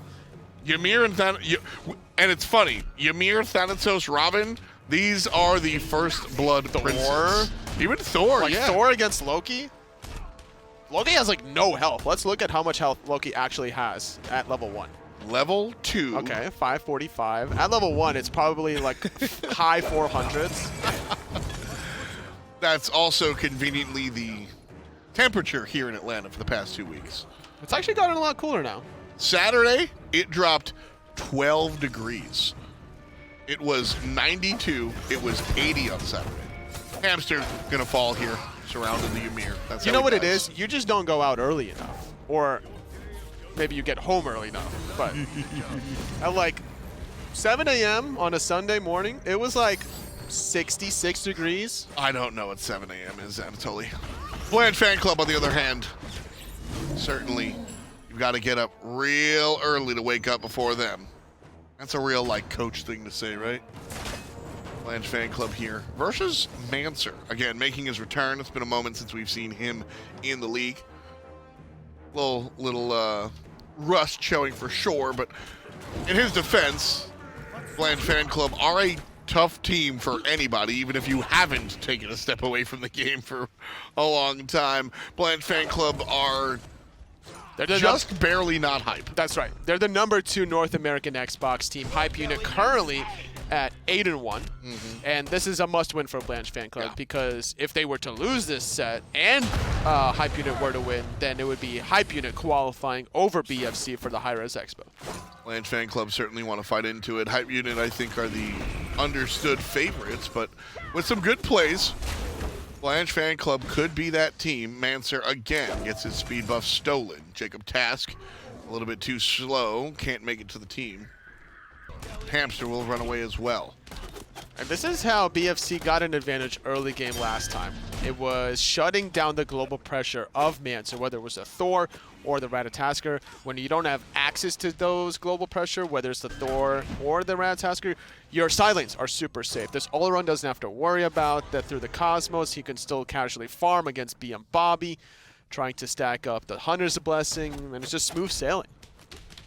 Speaker 1: Ymir and Thanatos, and it's funny. Ymir, Thanatos, Ravana, these are the first blood princes. Even Thor,
Speaker 2: Like
Speaker 1: yeah.
Speaker 2: Thor against Loki? Loki has like no health. Let's look at how much health Loki actually has at level 1.
Speaker 1: Level 2.
Speaker 2: Okay, 545. At level 1, it's probably like high 400s.
Speaker 1: That's also conveniently the temperature here in Atlanta for the past 2 weeks.
Speaker 2: It's actually gotten a lot cooler now.
Speaker 1: Saturday, it dropped 12 degrees. It was 92. It was 80 on Saturday. Hamster gonna fall here, surrounding the Ymir. That's
Speaker 2: You
Speaker 1: how
Speaker 2: know what
Speaker 1: does.
Speaker 2: it is? You just don't go out early enough. Or maybe you get home early enough. But at like 7 a.m. on a Sunday morning, it was like 66 degrees.
Speaker 1: I don't know what 7 a.m. is, Anatoly. BLNCH Fan Club, on the other hand, certainly you've got to get up real early to wake up before them. That's a real, like, coach thing to say, right? BLNCH Fan Club here versus MANCER. Again, making his return. It's been a moment since we've seen him in the league. Little rust showing for sure, but in his defense, BLNCH Fan Club are a tough team for anybody, even if you haven't taken a step away from the game for a long time. BLNCH Fan Club are just barely not hype.
Speaker 2: That's right. They're the #2 North American Xbox team. Hype unit currently at 8-1. And this is a must-win for BLNCH Fan Club because if they were to lose this set and Hype unit were to win, then it would be Hype unit qualifying over BFC for the Hi-Res Expo.
Speaker 1: BLNCH Fan Club certainly want to fight into it. Hype unit, I think, are the understood favorites, but with some good plays, BLNCH Fan Club could be that team. MANCER again gets his speed buff stolen. JTask, a little bit too slow, can't make it to the team. Hamster will run away as well.
Speaker 2: And this is how BFC got an advantage early game last time. It was shutting down the global pressure of MANCER, whether it was a Thor or the Ratatoskr. When you don't have access to those global pressure, whether it's the Thor or the Ratatoskr, your side lanes are super safe. This Olorun doesn't have to worry about that. Through the Cosmos, he can still casually farm against BMBobby, trying to stack up the Hunter's Blessing, and it's just smooth sailing.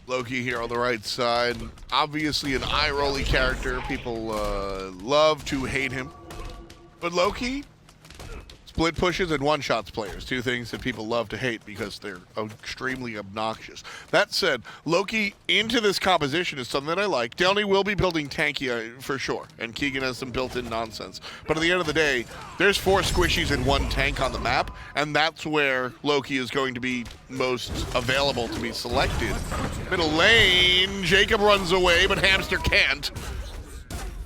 Speaker 1: Loki here on the right side. Obviously an eye-rolly character. People love to hate him. But Loki, split pushes and one-shots players. Two things that people love to hate because they're extremely obnoxious. That said, Loki into this composition is something that I like. Delnyy will be building tanky for sure, and Keegan has some built-in nonsense. But at the end of the day, there's 4 squishies and 1 tank on the map, and that's where Loki is going to be most available to be selected. Middle lane, Jacob runs away, but Hamster can't.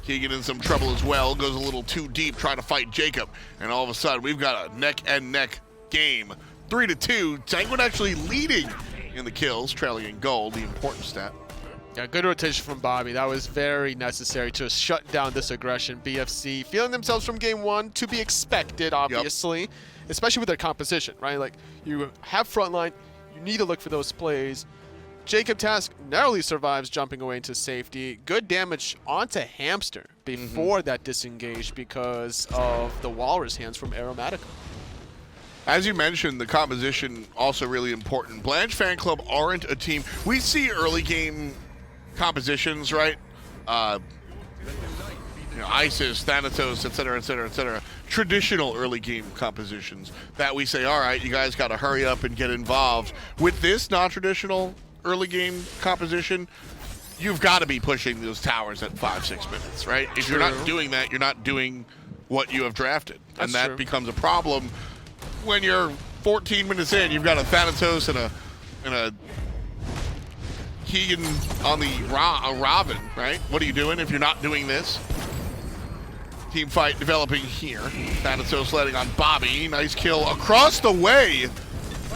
Speaker 1: Keegan in some trouble as well, goes a little too deep trying to fight Jacob, and all of a sudden we've got a neck-and-neck game. 3-2, Sanguine actually leading in the kills, trailing in gold, the important stat.
Speaker 2: Yeah, good rotation from Bobby. That was very necessary to shut down this aggression. BFC feeling themselves from game 1, to be expected, obviously, especially with their composition, right? Like, you have frontline, you need to look for those plays. JTask narrowly survives jumping away into safety. Good damage onto Hamster before that disengaged because of the Walrus hands from Aeromatica.
Speaker 1: As you mentioned, the composition also really important. BLNCH Fan Club aren't a team. We see early game compositions, right? Isis, Thanatos, etc., etc., etc. Traditional early game compositions that we say, all right, you guys got to hurry up and get involved. With this non-traditional early game composition, you've got to be pushing those towers at 5-6 minutes, right? If you're not doing that, you're not doing what you have drafted. And that becomes a problem when you're 14 minutes in. You've got a Thanatos and a Keegan on the Ravana, right? What are you doing if you're not doing this? Team fight developing here. Thanatos letting on Bobby. Nice kill across the way.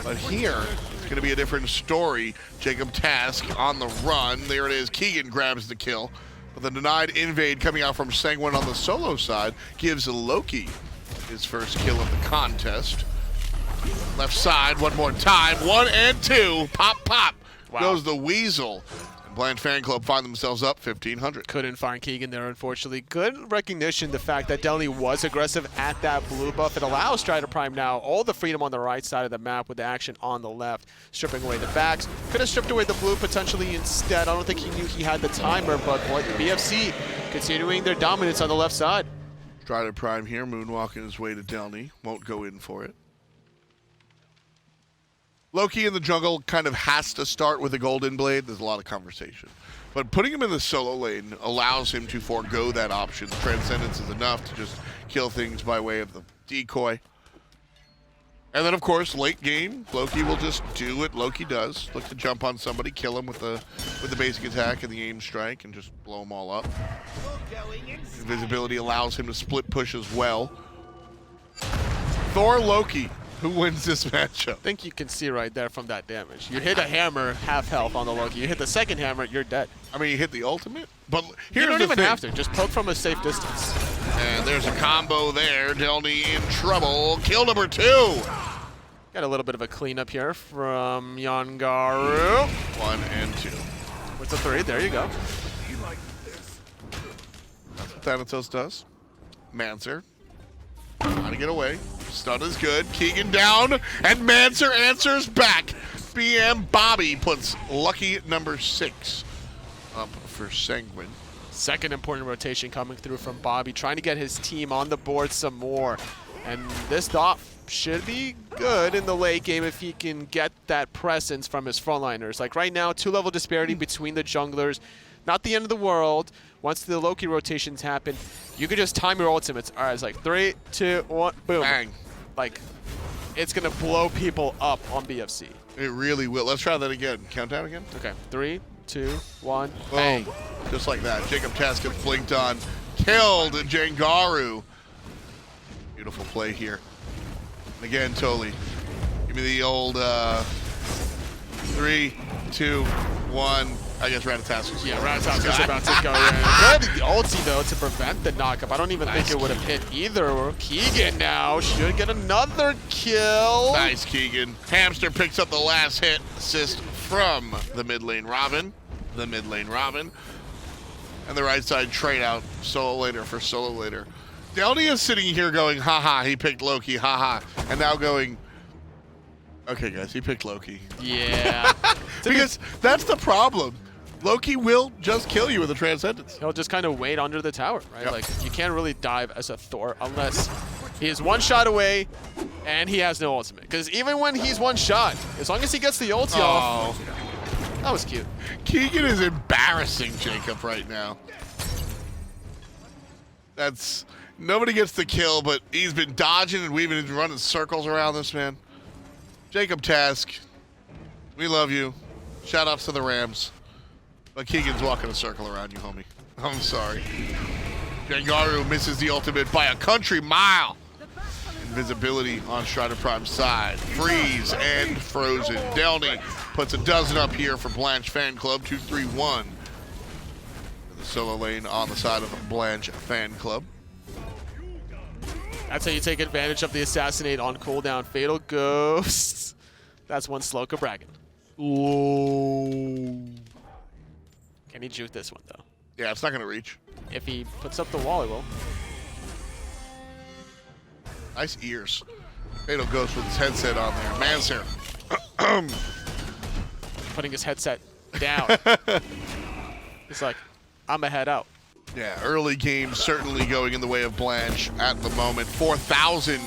Speaker 1: But here, it's going to be a different story. JTask on the run. There it is. Keegan grabs the kill. But the denied invade coming out from Sanguine on the solo side gives Loki his first kill of the contest. Left side one more time. 1 and 2. Pop, pop. Wow. Goes the Weasel. And BLNCH Fan Club find themselves up 1,500.
Speaker 2: Couldn't find Keegan there, unfortunately. Good recognition, the fact that Delnyy was aggressive at that blue buff. It allows StRyDEr Prime now all the freedom on the right side of the map with the action on the left, stripping away the backs. Could have stripped away the blue potentially instead. I don't think he knew he had the timer, but BFC continuing their dominance on the left side.
Speaker 1: StRyDEr Prime here, moonwalking his way to Delnyy. Won't go in for it. Loki in the jungle kind of has to start with a golden blade. There's a lot of conversation. But putting him in the solo lane allows him to forego that option. Transcendence is enough to just kill things by way of the decoy. And then, of course, late game, Loki will just do what Loki does. Look to jump on somebody, kill him with the basic attack and the aim strike, and just blow them all up. Invisibility allows him to split push as well. Thor Loki, who wins this matchup?
Speaker 2: I think you can see right there from that damage. You hit a hammer, half health on the Loki. You hit the second hammer, you're dead.
Speaker 1: I mean, you hit the ultimate, but here's
Speaker 2: you don't
Speaker 1: the
Speaker 2: even
Speaker 1: thing.
Speaker 2: have to. Just poke from a safe distance.
Speaker 1: And there's a combo there. Delnyy in trouble. Kill number 2.
Speaker 2: Got a little bit of a cleanup here from Jangaru.
Speaker 1: 1 and 2.
Speaker 2: What's the 3? There you go.
Speaker 1: That's what Thanatos does. MANCER. Trying to get away. Stun is good. Keegan down, and MANCER answers back. BMBobby puts lucky number 6 up for Sanguine.
Speaker 2: Second important rotation coming through from Bobby, trying to get his team on the board some more. And this Thoth should be good in the late game if he can get that presence from his frontliners. Like right now, 2-level disparity between the junglers. Not the end of the world. Once the Loki rotations happen, you can just time your ultimates. All right, it's like 3, 2, 1, boom.
Speaker 1: Bang.
Speaker 2: Like, it's going to blow people up on BFC.
Speaker 1: It really will. Let's try that again. Countdown again?
Speaker 2: Okay, 3, 2, 1,
Speaker 1: Boom.
Speaker 2: bang.
Speaker 1: Just like that. JTask gets blinked on. Killed Jangaru. Beautiful play here. Again, totally. Give me the old 3, 2, 1. I guess Ratatoskr.
Speaker 2: Yeah, Ratatosk's about to go in. Good ulti, though, to prevent the knockup. I don't even think it would have hit either. Keegan now should get another kill.
Speaker 1: Nice, Keegan. Hamster picks up the last hit. Assist from the mid lane Robin. And the right side trade out. Solo later for solo later. Delnyy is sitting here going, haha, he picked Loki, haha. And now going, okay, guys, he picked Loki.
Speaker 2: Yeah.
Speaker 1: Because that's the problem. Loki will just kill you with a Transcendence.
Speaker 2: He'll just kind of wait under the tower, right?
Speaker 1: Yep.
Speaker 2: Like, you can't really dive as a Thor unless he is one shot away and he has no ultimate. Because even when he's one shot, as long as he gets the ulti off, that was cute.
Speaker 1: Keegan is embarrassing Jacob right now. That's... Nobody gets the kill, but he's been dodging and weaving and running circles around this man. JTask, we love you. Shout outs to the Rams. But Keegan's walking a circle around you, homie. I'm sorry. Jangaru misses the ultimate by a country mile. Invisibility on StRyDEr Prime's side. Freeze and frozen. Delnyy puts a dozen up here for Blanche Fan Club. 2-3-1. The solo lane on the side of Blanche Fan Club.
Speaker 2: That's how you take advantage of the assassinate on cooldown. Fatal Ghosts. That's one slow Cabrakan.
Speaker 1: Ooh.
Speaker 2: Can he juke this one, though?
Speaker 1: Yeah, it's not going to reach.
Speaker 2: If he puts up the wall, he will.
Speaker 1: Nice ears. Fatal Ghost with his headset on there. MANCER.
Speaker 2: Putting his headset down. He's like, I'm a head out.
Speaker 1: Yeah, early game certainly going in the way of Blanche at the moment. 4,000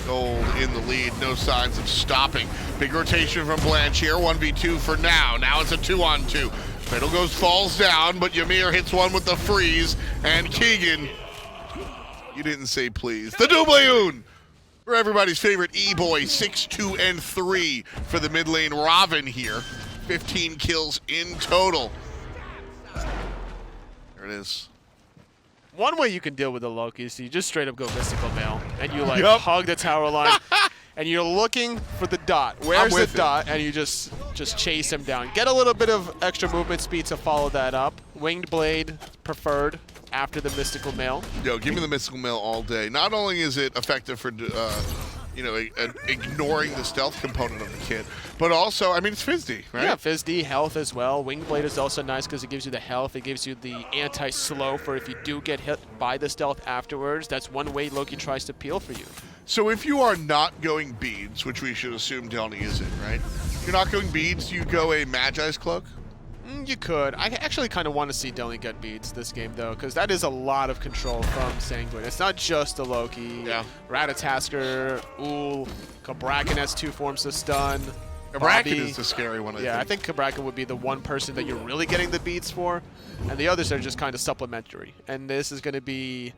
Speaker 1: gold in the lead. No signs of stopping. Big rotation from Blanche here. 1v2 for now. Now it's a 2-on-2. Fatal Ghost falls down, but Ymir hits one with the freeze. And Keegan, you didn't say please. The Doubleyoon for everybody's favorite E-boy. 6-2-3 for the mid lane Ravana here. 15 kills in total. There it is.
Speaker 2: One way you can deal with the Loki is you just straight up go Mystical Mail, and you like
Speaker 1: Yep.
Speaker 2: hug the tower line, and you're looking for the dot. Where's the dot? And you just chase him down. Get a little bit of extra movement speed to follow that up. Winged Blade preferred after the Mystical Mail.
Speaker 1: Yo, give me the Mystical Mail all day. Not only is it effective for, ignoring the stealth component of the kit, but also, I mean, it's FizzD, right?
Speaker 2: Yeah, FizzD, health as well. Winged Blade is also nice because it gives you the health. It gives you the anti-slow for if you do get hit by the stealth afterwards. That's one way Loki tries to peel for you.
Speaker 1: So if you are not going beads, which we should assume Delnyy isn't, right? If you're not going beads, you go a Magi's Cloak?
Speaker 2: You could. I actually kind of want to see Delnyy get beats this game, though, because that is a lot of control from Sanguine. It's not just the Loki.
Speaker 1: Yeah.
Speaker 2: Ratatoskr, Ullr, Cabrakan has 2 forms of stun.
Speaker 1: Cabrakan
Speaker 2: BMBobby.
Speaker 1: is the scary one,
Speaker 2: Yeah, I think Cabrakan would be the one person that you're really getting the beats for, and the others are just kind of supplementary. And this is going to be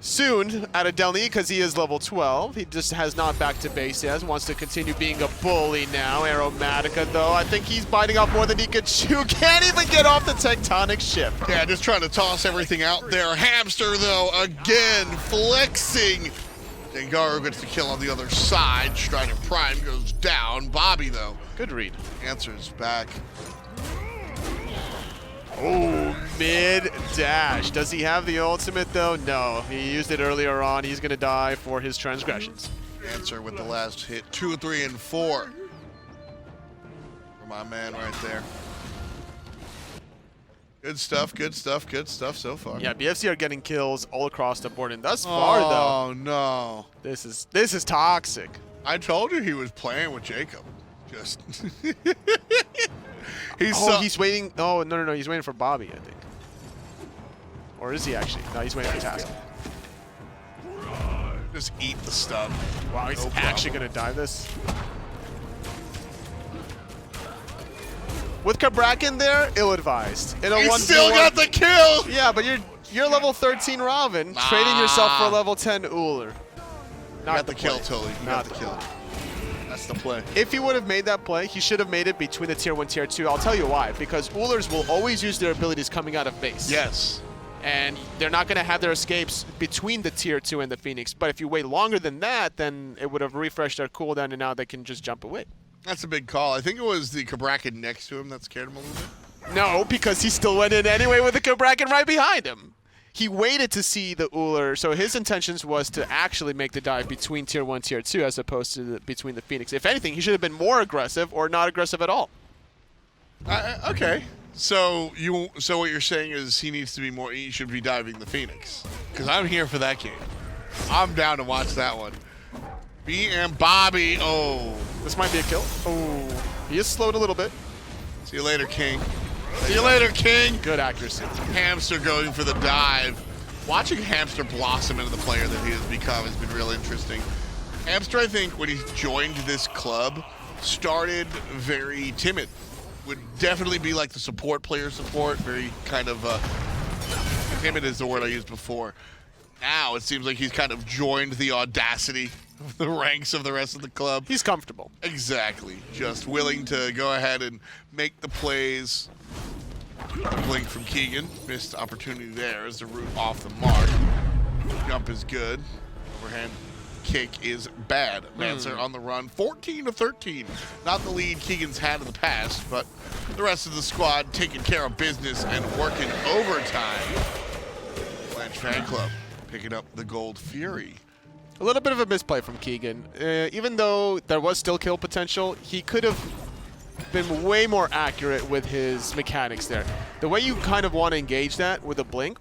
Speaker 2: soon out of Delnyy because he is level 12. He just has not back to base yet. Wants to continue being a bully now. Aeromatica, though, I think he's biting off more than he could chew. Can't even get off the tectonic ship.
Speaker 1: Yeah, just trying to toss everything out there. Hamster, though, again, flexing. Jangaru gets the kill on the other side. StRyDEr Prime goes down. Bobby, though,
Speaker 2: Good read.
Speaker 1: answers back.
Speaker 2: Oh, mid-dash. Does he have the ultimate, though? No. He used it earlier on. He's going to die for his transgressions.
Speaker 1: Answer with the last hit. 2, 3, and 4. For my man right there. Good stuff, good stuff, good stuff so far.
Speaker 2: Yeah, BFC are getting kills all across the board, and thus far, though,
Speaker 1: Oh, no.
Speaker 2: this is toxic.
Speaker 1: I told you he was playing with Jacob. Just...
Speaker 2: He's waiting. Oh, no. He's waiting for Bobby, I think. Or is he actually? No, he's waiting for Task.
Speaker 1: Just eat the stun.
Speaker 2: Wow, he's
Speaker 1: No
Speaker 2: actually
Speaker 1: problem.
Speaker 2: going to die this. With Cabrakan there, ill-advised. In a
Speaker 1: He
Speaker 2: 1v1.
Speaker 1: still got the kill!
Speaker 2: Yeah, but you're level 13 Raven, trading yourself for level 10 Ullr.
Speaker 1: Got the kill,
Speaker 2: play.
Speaker 1: Tully. You got the kill. That's the play.
Speaker 2: If he would have made that play, he should have made it between the tier 1, tier 2. I'll tell you why. Because Ullrs will always use their abilities coming out of base.
Speaker 1: Yes.
Speaker 2: And they're not going to have their escapes between the tier 2 and the Phoenix. But if you wait longer than that, then it would have refreshed their cooldown, and now they can just jump away.
Speaker 1: That's a big call. I think it was the Cabrakan next to him that scared him a little bit.
Speaker 2: No, because he still went in anyway with the Cabrakan right behind him. He waited to see the Ullr, so his intentions was to actually make the dive between tier 1, tier 2, as opposed to between the Phoenix. If anything, he should have been more aggressive or not aggressive at all.
Speaker 1: Okay. So what you're saying is he needs to be more. He should be diving the Phoenix. Because I'm here for that game. I'm down to watch that one. BMBobby. Oh.
Speaker 2: This might be a kill. Oh, he is slowed a little bit.
Speaker 1: See you later, King. See you later, King.
Speaker 2: Good accuracy.
Speaker 1: Hamster going for the dive. Watching Hamster blossom into the player that he has become has been real interesting. Hamster, I think, when he joined this club, started very timid. Would definitely be like the support, very kind of, timid is the word I used before. Now it seems like he's kind of joined the audacity of the ranks of the rest of the club.
Speaker 2: He's comfortable.
Speaker 1: Exactly. Just willing to go ahead and make the plays. Blink from Keegan. Missed opportunity there as the root off the mark. Jump is good. Overhand kick is bad. MANCER on the run. 14-13. Not the lead Keegan's had in the past, but the rest of the squad taking care of business and working overtime. Blanche fan club picking up the Gold Fury.
Speaker 2: A little bit of a misplay from Keegan. Even though there was still kill potential, he could have been way more accurate with his mechanics there. The way you kind of want to engage that with a blink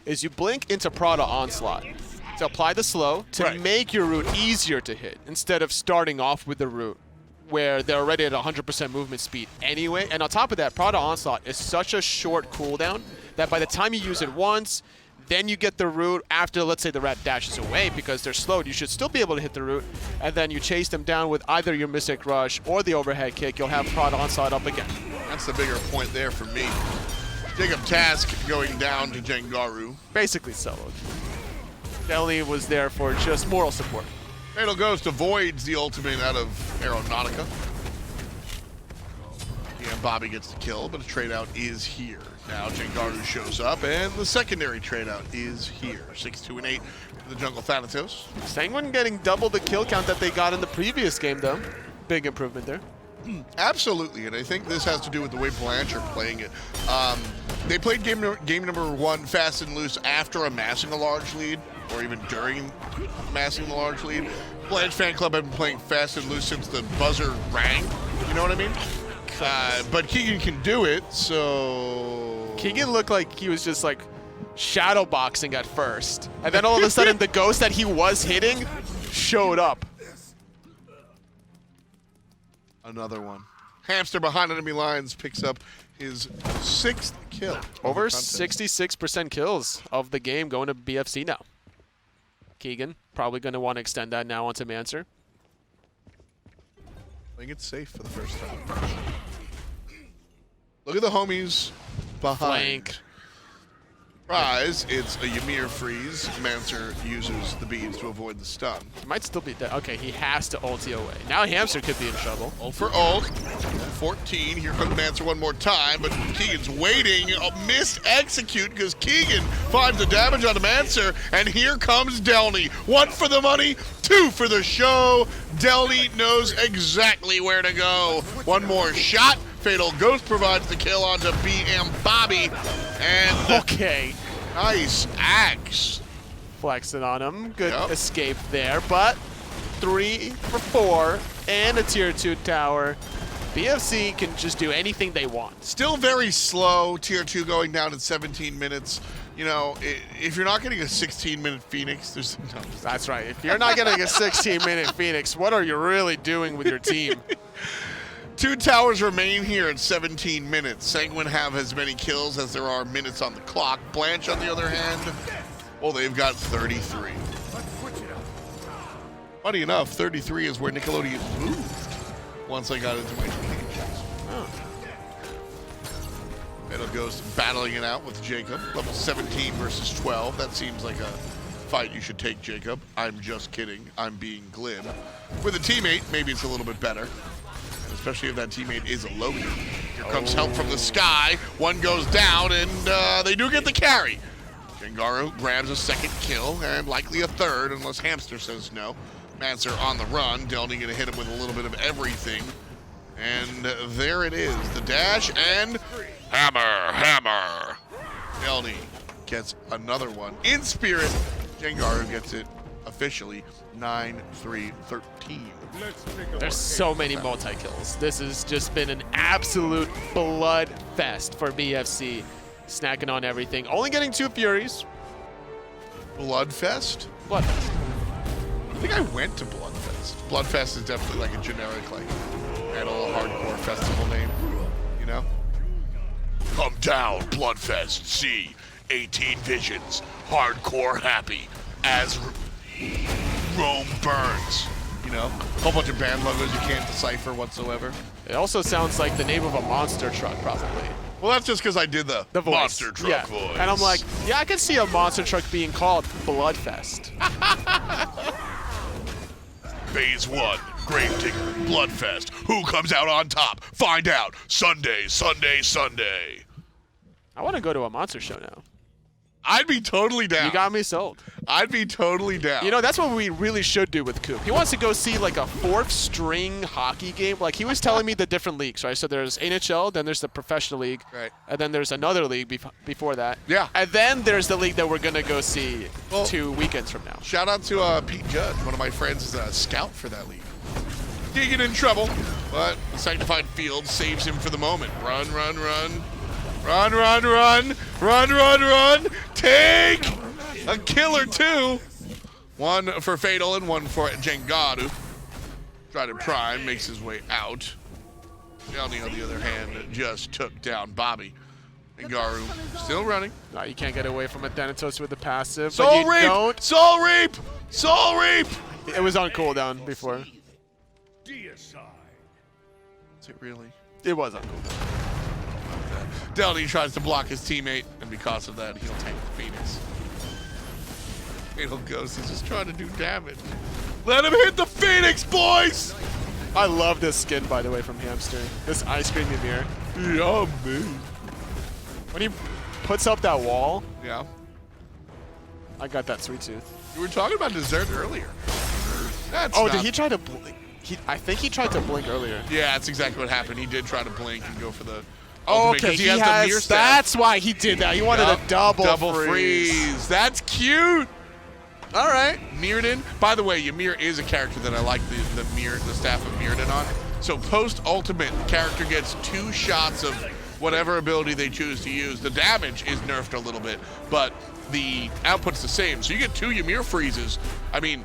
Speaker 2: is you blink into Prada Onslaught to apply the slow to make your route easier to hit instead of starting off with the route where they're already at 100% movement speed anyway. And on top of that, Prada Onslaught is such a short cooldown that by the time you use it once, then you get the root after, let's say, the rat dashes away because they're slowed. You should still be able to hit the root, and then you chase them down with either your Mystic Rush or the overhead kick. You'll have Prod Onslaught up again.
Speaker 1: That's the bigger point there for me. JTask going down to Jangaru.
Speaker 2: Basically soloed. Delnyy was there for just moral support.
Speaker 1: Fatal goes to Voids the ultimate out of Aeromatica. BMBobby gets the kill, but a trade out is here. Now Jangaru shows up, and the secondary trade out is here. 6-2 and 8 for the jungle Thanatos.
Speaker 2: Sanguine getting double the kill count that they got in the previous game, though. Big improvement there.
Speaker 1: Absolutely, and I think this has to do with the way BLNCH are playing it. They played game number 1 fast and loose after amassing a large lead, or even during amassing the large lead. BLNCH fan club have been playing fast and loose since the buzzer rang. You know what I mean? But Keegan can do it, so...
Speaker 2: Keegan looked like he was just like shadow boxing at first. And then all of a sudden the ghost that he was hitting showed up.
Speaker 1: Another one. Hamster behind enemy lines picks up his 6th kill.
Speaker 2: Over 66% kills of the game going to BFC now. Keegan probably going to want to extend that now onto MANCER.
Speaker 1: Playing it safe for the first time. Look at the homies behind.
Speaker 2: Flank.
Speaker 1: Surprise, it's a Ymir freeze. MANCER uses the beads to avoid the stun.
Speaker 2: He might still be dead. Okay, he has to ulti away. Now Hamster could be in trouble.
Speaker 1: Ult for ult. 14. Here comes MANCER one more time, but Keegan's waiting. A missed execute because Keegan finds the damage on the MANCER, and here comes Delnyy. 1 for the money, 2 for the show. Delnyy knows exactly where to go. One more shot. Fatal Ghost provides the kill onto BMBobby, and
Speaker 2: Okay.
Speaker 1: nice axe.
Speaker 2: Flexing on him. Good
Speaker 1: Yep.
Speaker 2: escape there, but 3 for 4 and a tier 2 tower. BFC can just do anything they want.
Speaker 1: Still very slow. Tier 2 going down in 17 minutes. You know, if you're not getting a 16-minute Phoenix, there's no.
Speaker 2: That's right. If you're not getting a 16-minute Phoenix, what are you really doing with your team?
Speaker 1: 2 towers remain here in 17 minutes. Sanguine have as many kills as there are minutes on the clock. Blanche, on the other hand, well, they've got 33. Funny enough, 33 is where Nickelodeon moved once I got into my teenagers.
Speaker 2: Oh.
Speaker 1: Fatal Ghost battling it out with Jacob. Level 17 versus 12. That seems like a fight you should take, Jacob. I'm just kidding. I'm being glib. With a teammate, maybe it's a little bit better. Especially if that teammate is a Loki. Here comes help from the sky. One goes down, and they do get the carry. Jangaru grabs a second kill, and likely a third, unless Hamster says no. MANCER on the run. Delnyy gonna hit him with a little bit of everything. And there it is. The dash, and hammer. Delnyy gets another one. In spirit, Jangaru gets it officially. 9-3-13.
Speaker 2: There's so many multi-kills. This has just been an absolute blood fest for BFC. Snacking on everything. Only getting 2 Furies.
Speaker 1: Bloodfest?
Speaker 2: Bloodfest.
Speaker 1: I think I went to Bloodfest. Bloodfest is definitely like a generic, like, metal hardcore festival name, you know? Come down, Bloodfest. See 18 visions. Hardcore happy as Rome burns. You know, a whole bunch of band logos you can't decipher whatsoever.
Speaker 2: It also sounds like the name of a monster truck, probably.
Speaker 1: Well, that's just because I did the
Speaker 2: The voice.
Speaker 1: monster truck
Speaker 2: Yeah.
Speaker 1: voice.
Speaker 2: And I'm like, yeah, I can see a monster truck being called Bloodfest.
Speaker 1: Phase 1, Gravedigger, Bloodfest. Who comes out on top? Find out. Sunday.
Speaker 2: I want to go to a monster show now.
Speaker 1: I'd be totally down.
Speaker 2: You got me sold.
Speaker 1: I'd be totally down.
Speaker 2: You know, that's what we really should do with Coop. He wants to go see like a 4th string hockey game. Like he was telling me the different leagues, right? So there's NHL, then there's the professional league,
Speaker 1: Right.
Speaker 2: and then there's another league before that.
Speaker 1: Yeah.
Speaker 2: And then there's the league that we're gonna go see
Speaker 1: Well,
Speaker 2: 2 weekends from now.
Speaker 1: Shout out to Pete Judd. One of my friends is a scout for that league. Digging in trouble, but the Sanctified Field saves him for the moment. Run. Take a kill or 2. 1 for Fatal and 1 for Jangaru. StRyDEr Prime makes his way out. Delnyy, on the other hand, just took down Bobby. Jangaru still running.
Speaker 2: No, you can't get away from a Thanatos with the passive.
Speaker 1: Soul
Speaker 2: but you
Speaker 1: Reap!
Speaker 2: don't.
Speaker 1: Soul Reap! Soul Reap!
Speaker 2: It was on cooldown before.
Speaker 1: Is it really?
Speaker 2: It was on cooldown.
Speaker 1: Delnyy tries to block his teammate, and because of that, he'll tank the Phoenix. Fatal Ghost is just trying to do damage. Let him hit the Phoenix, boys!
Speaker 2: I love this skin, by the way, from Hamster. This ice cream Ymir.
Speaker 1: Yummy.
Speaker 2: When he puts up that wall,
Speaker 1: Yeah.
Speaker 2: I got that sweet tooth.
Speaker 1: You were talking about dessert earlier. That's
Speaker 2: Oh,
Speaker 1: not-
Speaker 2: did he try to blink? I think he tried to blink earlier.
Speaker 1: Yeah, that's exactly what happened. He did try to blink and go for the
Speaker 2: Oh,
Speaker 1: ultimate,
Speaker 2: okay.
Speaker 1: 'cause
Speaker 2: He
Speaker 1: has
Speaker 2: has
Speaker 1: the mirror staff.
Speaker 2: that's why he did that. He wanted
Speaker 1: Yup.
Speaker 2: a double
Speaker 1: freeze. That's cute. All right, Mirrodin. By the way, Ymir is a character that I like the staff of Mirrodin on. So post ultimate, the character gets 2 shots of whatever ability they choose to use. The damage is nerfed a little bit, but the output's the same. So you get 2 Ymir freezes. I mean,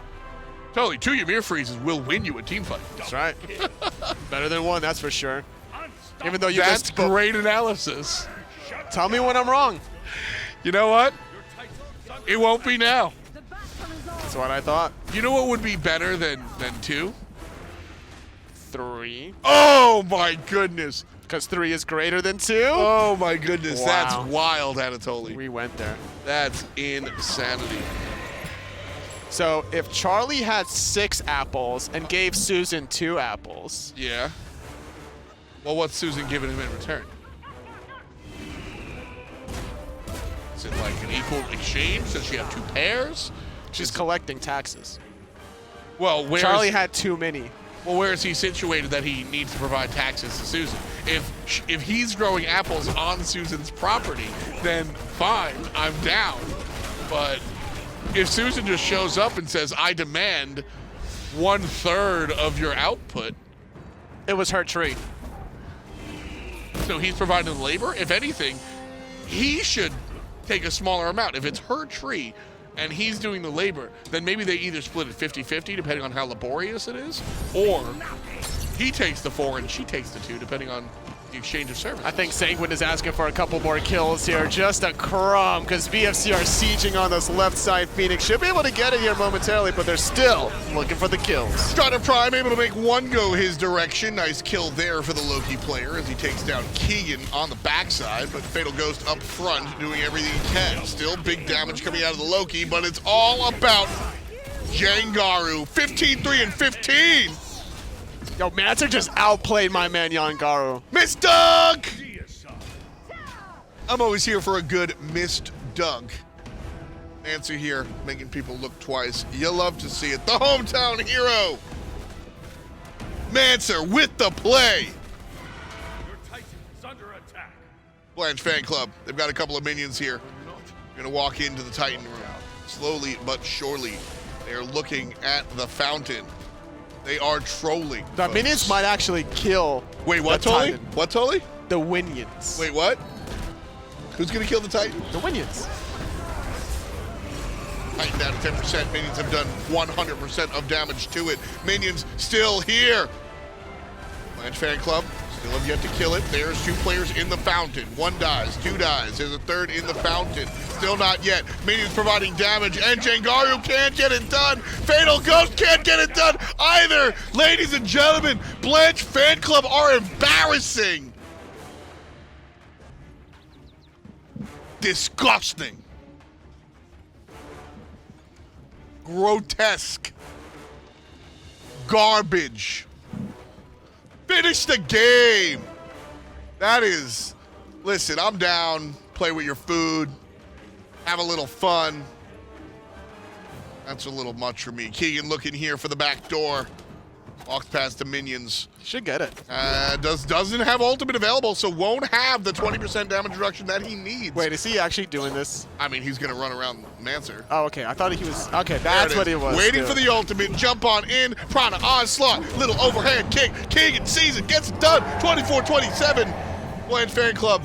Speaker 1: totally, 2 Ymir freezes will win you a team fight.
Speaker 2: That's right. Better than 1, that's for sure. Even though you
Speaker 1: That's
Speaker 2: just
Speaker 1: great analysis.
Speaker 2: tell me when I'm wrong.
Speaker 1: You know what? It won't be now.
Speaker 2: That's what I thought.
Speaker 1: You know what would be better than 2?
Speaker 2: 3.
Speaker 1: Oh my goodness.
Speaker 2: Because 3 is greater than 2?
Speaker 1: Oh my goodness.
Speaker 2: Wow.
Speaker 1: That's wild, Anatoly.
Speaker 2: We went there.
Speaker 1: That's insanity.
Speaker 2: So if Charlie had 6 apples and gave Susan 2 apples.
Speaker 1: Yeah. Well, what's Susan giving him in return? Is it like an equal exchange? Does she have 2 pairs?
Speaker 2: She's collecting taxes.
Speaker 1: Well,
Speaker 2: Charlie had too many.
Speaker 1: Well, where is he situated that he needs to provide taxes to Susan? If he's growing apples on Susan's property, then fine, I'm down. But if Susan just shows up and says, I demand 1/3 of your output.
Speaker 2: It was her tree.
Speaker 1: So he's providing the labor? If anything, he should take a smaller amount. If it's her tree and he's doing the labor, then maybe they either split it 50-50, depending on how laborious it is, or he takes the 4 and she takes the 2, depending on the exchange of services.
Speaker 2: I think Sanguine is asking for a couple more kills here. Just a crumb, because BFC are sieging on this left side. Phoenix should be able to get it here momentarily, but they're still looking for the kills.
Speaker 1: StRyDEr Prime able to make 1 go his direction. Nice kill there for the Loki player as he takes down Keegan on the backside, but Fatal Ghost up front doing everything he can. Still big damage coming out of the Loki, but it's all about Jangaru. 15-3 and 15.
Speaker 2: Yo, MANCER just outplayed my man Jangaru.
Speaker 1: Missed dunk! I'm always here for a good missed dunk. MANCER here, making people look twice. You love to see it. The hometown hero. MANCER with the play.
Speaker 3: Your Titan is under attack.
Speaker 1: Blanche fan club. They've got a couple of minions here. They're gonna walk into the Titan room. Slowly but surely, they're looking at the fountain. They are trolling.
Speaker 2: The
Speaker 1: folks.
Speaker 2: minions might actually kill.
Speaker 1: Wait, what,
Speaker 2: the
Speaker 1: Tolly?
Speaker 2: Titan.
Speaker 1: What, Tolly?
Speaker 2: The Winions.
Speaker 1: Wait, what? Who's gonna kill the Titan?
Speaker 2: The Winions.
Speaker 1: Titan down to 10%. Minions have done 100% of damage to it. Minions still here. Blanche fan club still have yet to kill it. There's 2 players in the fountain. 1 dies, 2 dies. There's a 3rd in the fountain. Still not yet. Minions providing damage, and Jangaru can't get it done. Fatal Ghost can't get it done either. Ladies and gentlemen, Blanche fan club are embarrassing. Disgusting. Grotesque. Garbage. Finish the game. That is, listen, I'm down. Play with your food. Have a little fun. That's a little much for me. Keegan looking here for the back door. Walks past the minions.
Speaker 2: Should get it.
Speaker 1: Doesn't have ultimate available, so won't have the 20% damage reduction that he needs.
Speaker 2: Wait, is he actually doing this?
Speaker 1: I mean, he's going to run around MANCER.
Speaker 2: Oh, okay. I thought he was. Okay, that's what he was.
Speaker 1: Waiting for the ultimate. Jump on in. Prana onslaught. Little overhand kick. Keegan sees it. Gets it done. 24-27. Blanche fan club.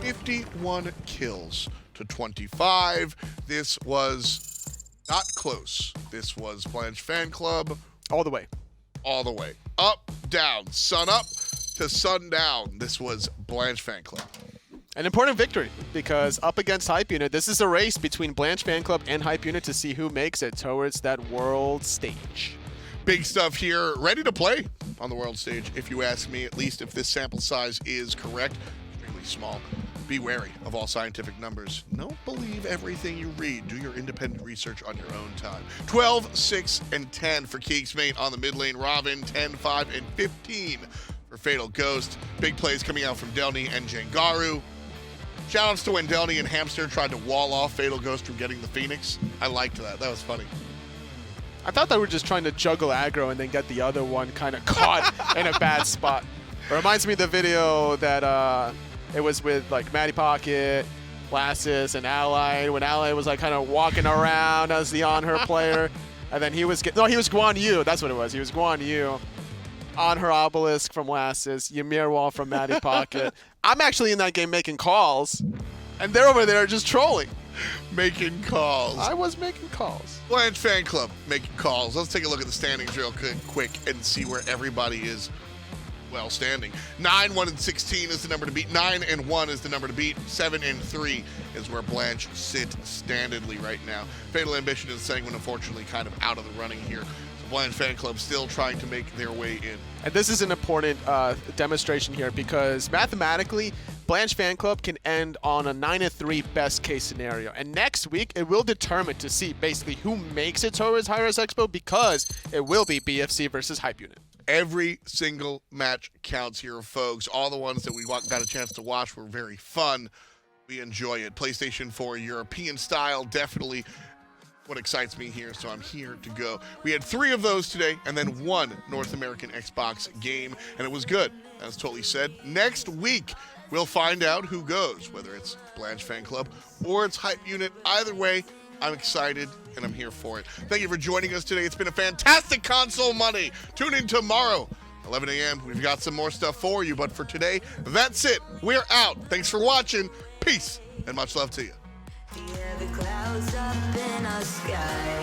Speaker 1: 51 kills to 25. This was not close. This was Blanche fan club.
Speaker 2: All the way.
Speaker 1: All the way. Up, down. Sun up to sundown. This was Blanche fan club.
Speaker 2: An important victory because up against Hype Unit, this is a race between Blanche fan club and Hype Unit to see who makes it towards that world stage.
Speaker 1: Big stuff here. Ready to play on the world stage, if you ask me, at least if this sample size is correct. Extremely small. Be wary of all scientific numbers. Don't believe everything you read. Do your independent research on your own time. 12, 6, and 10 for keegsmate on the mid lane. Ravana, 10, 5, and 15 for Fatal Ghost. Big plays coming out from Delnyy and Jangaru. Shoutouts to when Delnyy and Hamster tried to wall off Fatal Ghost from getting the Phoenix. I liked that. That was funny.
Speaker 2: I thought they were just trying to juggle aggro and then get the other one kind of caught in a bad spot. It reminds me of the video that it was with like Matty Pocket, Lassus, and Ally, when Ally was like kind of walking around as the Anhur player, and then he was he was Guan Yu. That's what it was. He was Guan Yu. Anhur Obelisk from Lassus, Ymir Wall from Matty Pocket. I'm actually in that game making calls, and they're over there just trolling.
Speaker 1: Making calls.
Speaker 2: I was making calls.
Speaker 1: Blanche fan club making calls. Let's take a look at the standings real quick and see where everybody is. Well, standing. 9, 1, and 16 is the number to beat. 9 and 1 is the number to beat. 7 and 3 is where Blanche sit standardly right now. Fatal Ambition and Sanguine, unfortunately, kind of out of the running here. The Blanche fan club still trying to make their way in.
Speaker 2: And this is an important demonstration here because mathematically, Blanche fan club can end on a 9-3 best case scenario. And next week, it will determine to see basically who makes it towards Hi-Res Expo because it will be BFC versus Hype Unit.
Speaker 1: Every single match counts here, folks. All the ones that we got a chance to watch were very fun. We enjoy it. PlayStation 4 European style, definitely what excites me here, so I'm here to go. We had 3 of those today, and then 1 North American Xbox game, and it was good, as Totally said. Next week, we'll find out who goes, whether it's Blanche Fan Club or it's Hype Unit. Either way, I'm excited, and I'm here for it. Thank you for joining us today. It's been a fantastic Console Monday. Tune in tomorrow, 11 a.m. We've got some more stuff for you, but for today, that's it. We're out. Thanks for watching. Peace, and much love to you.
Speaker 5: Yeah, the clouds up in our sky.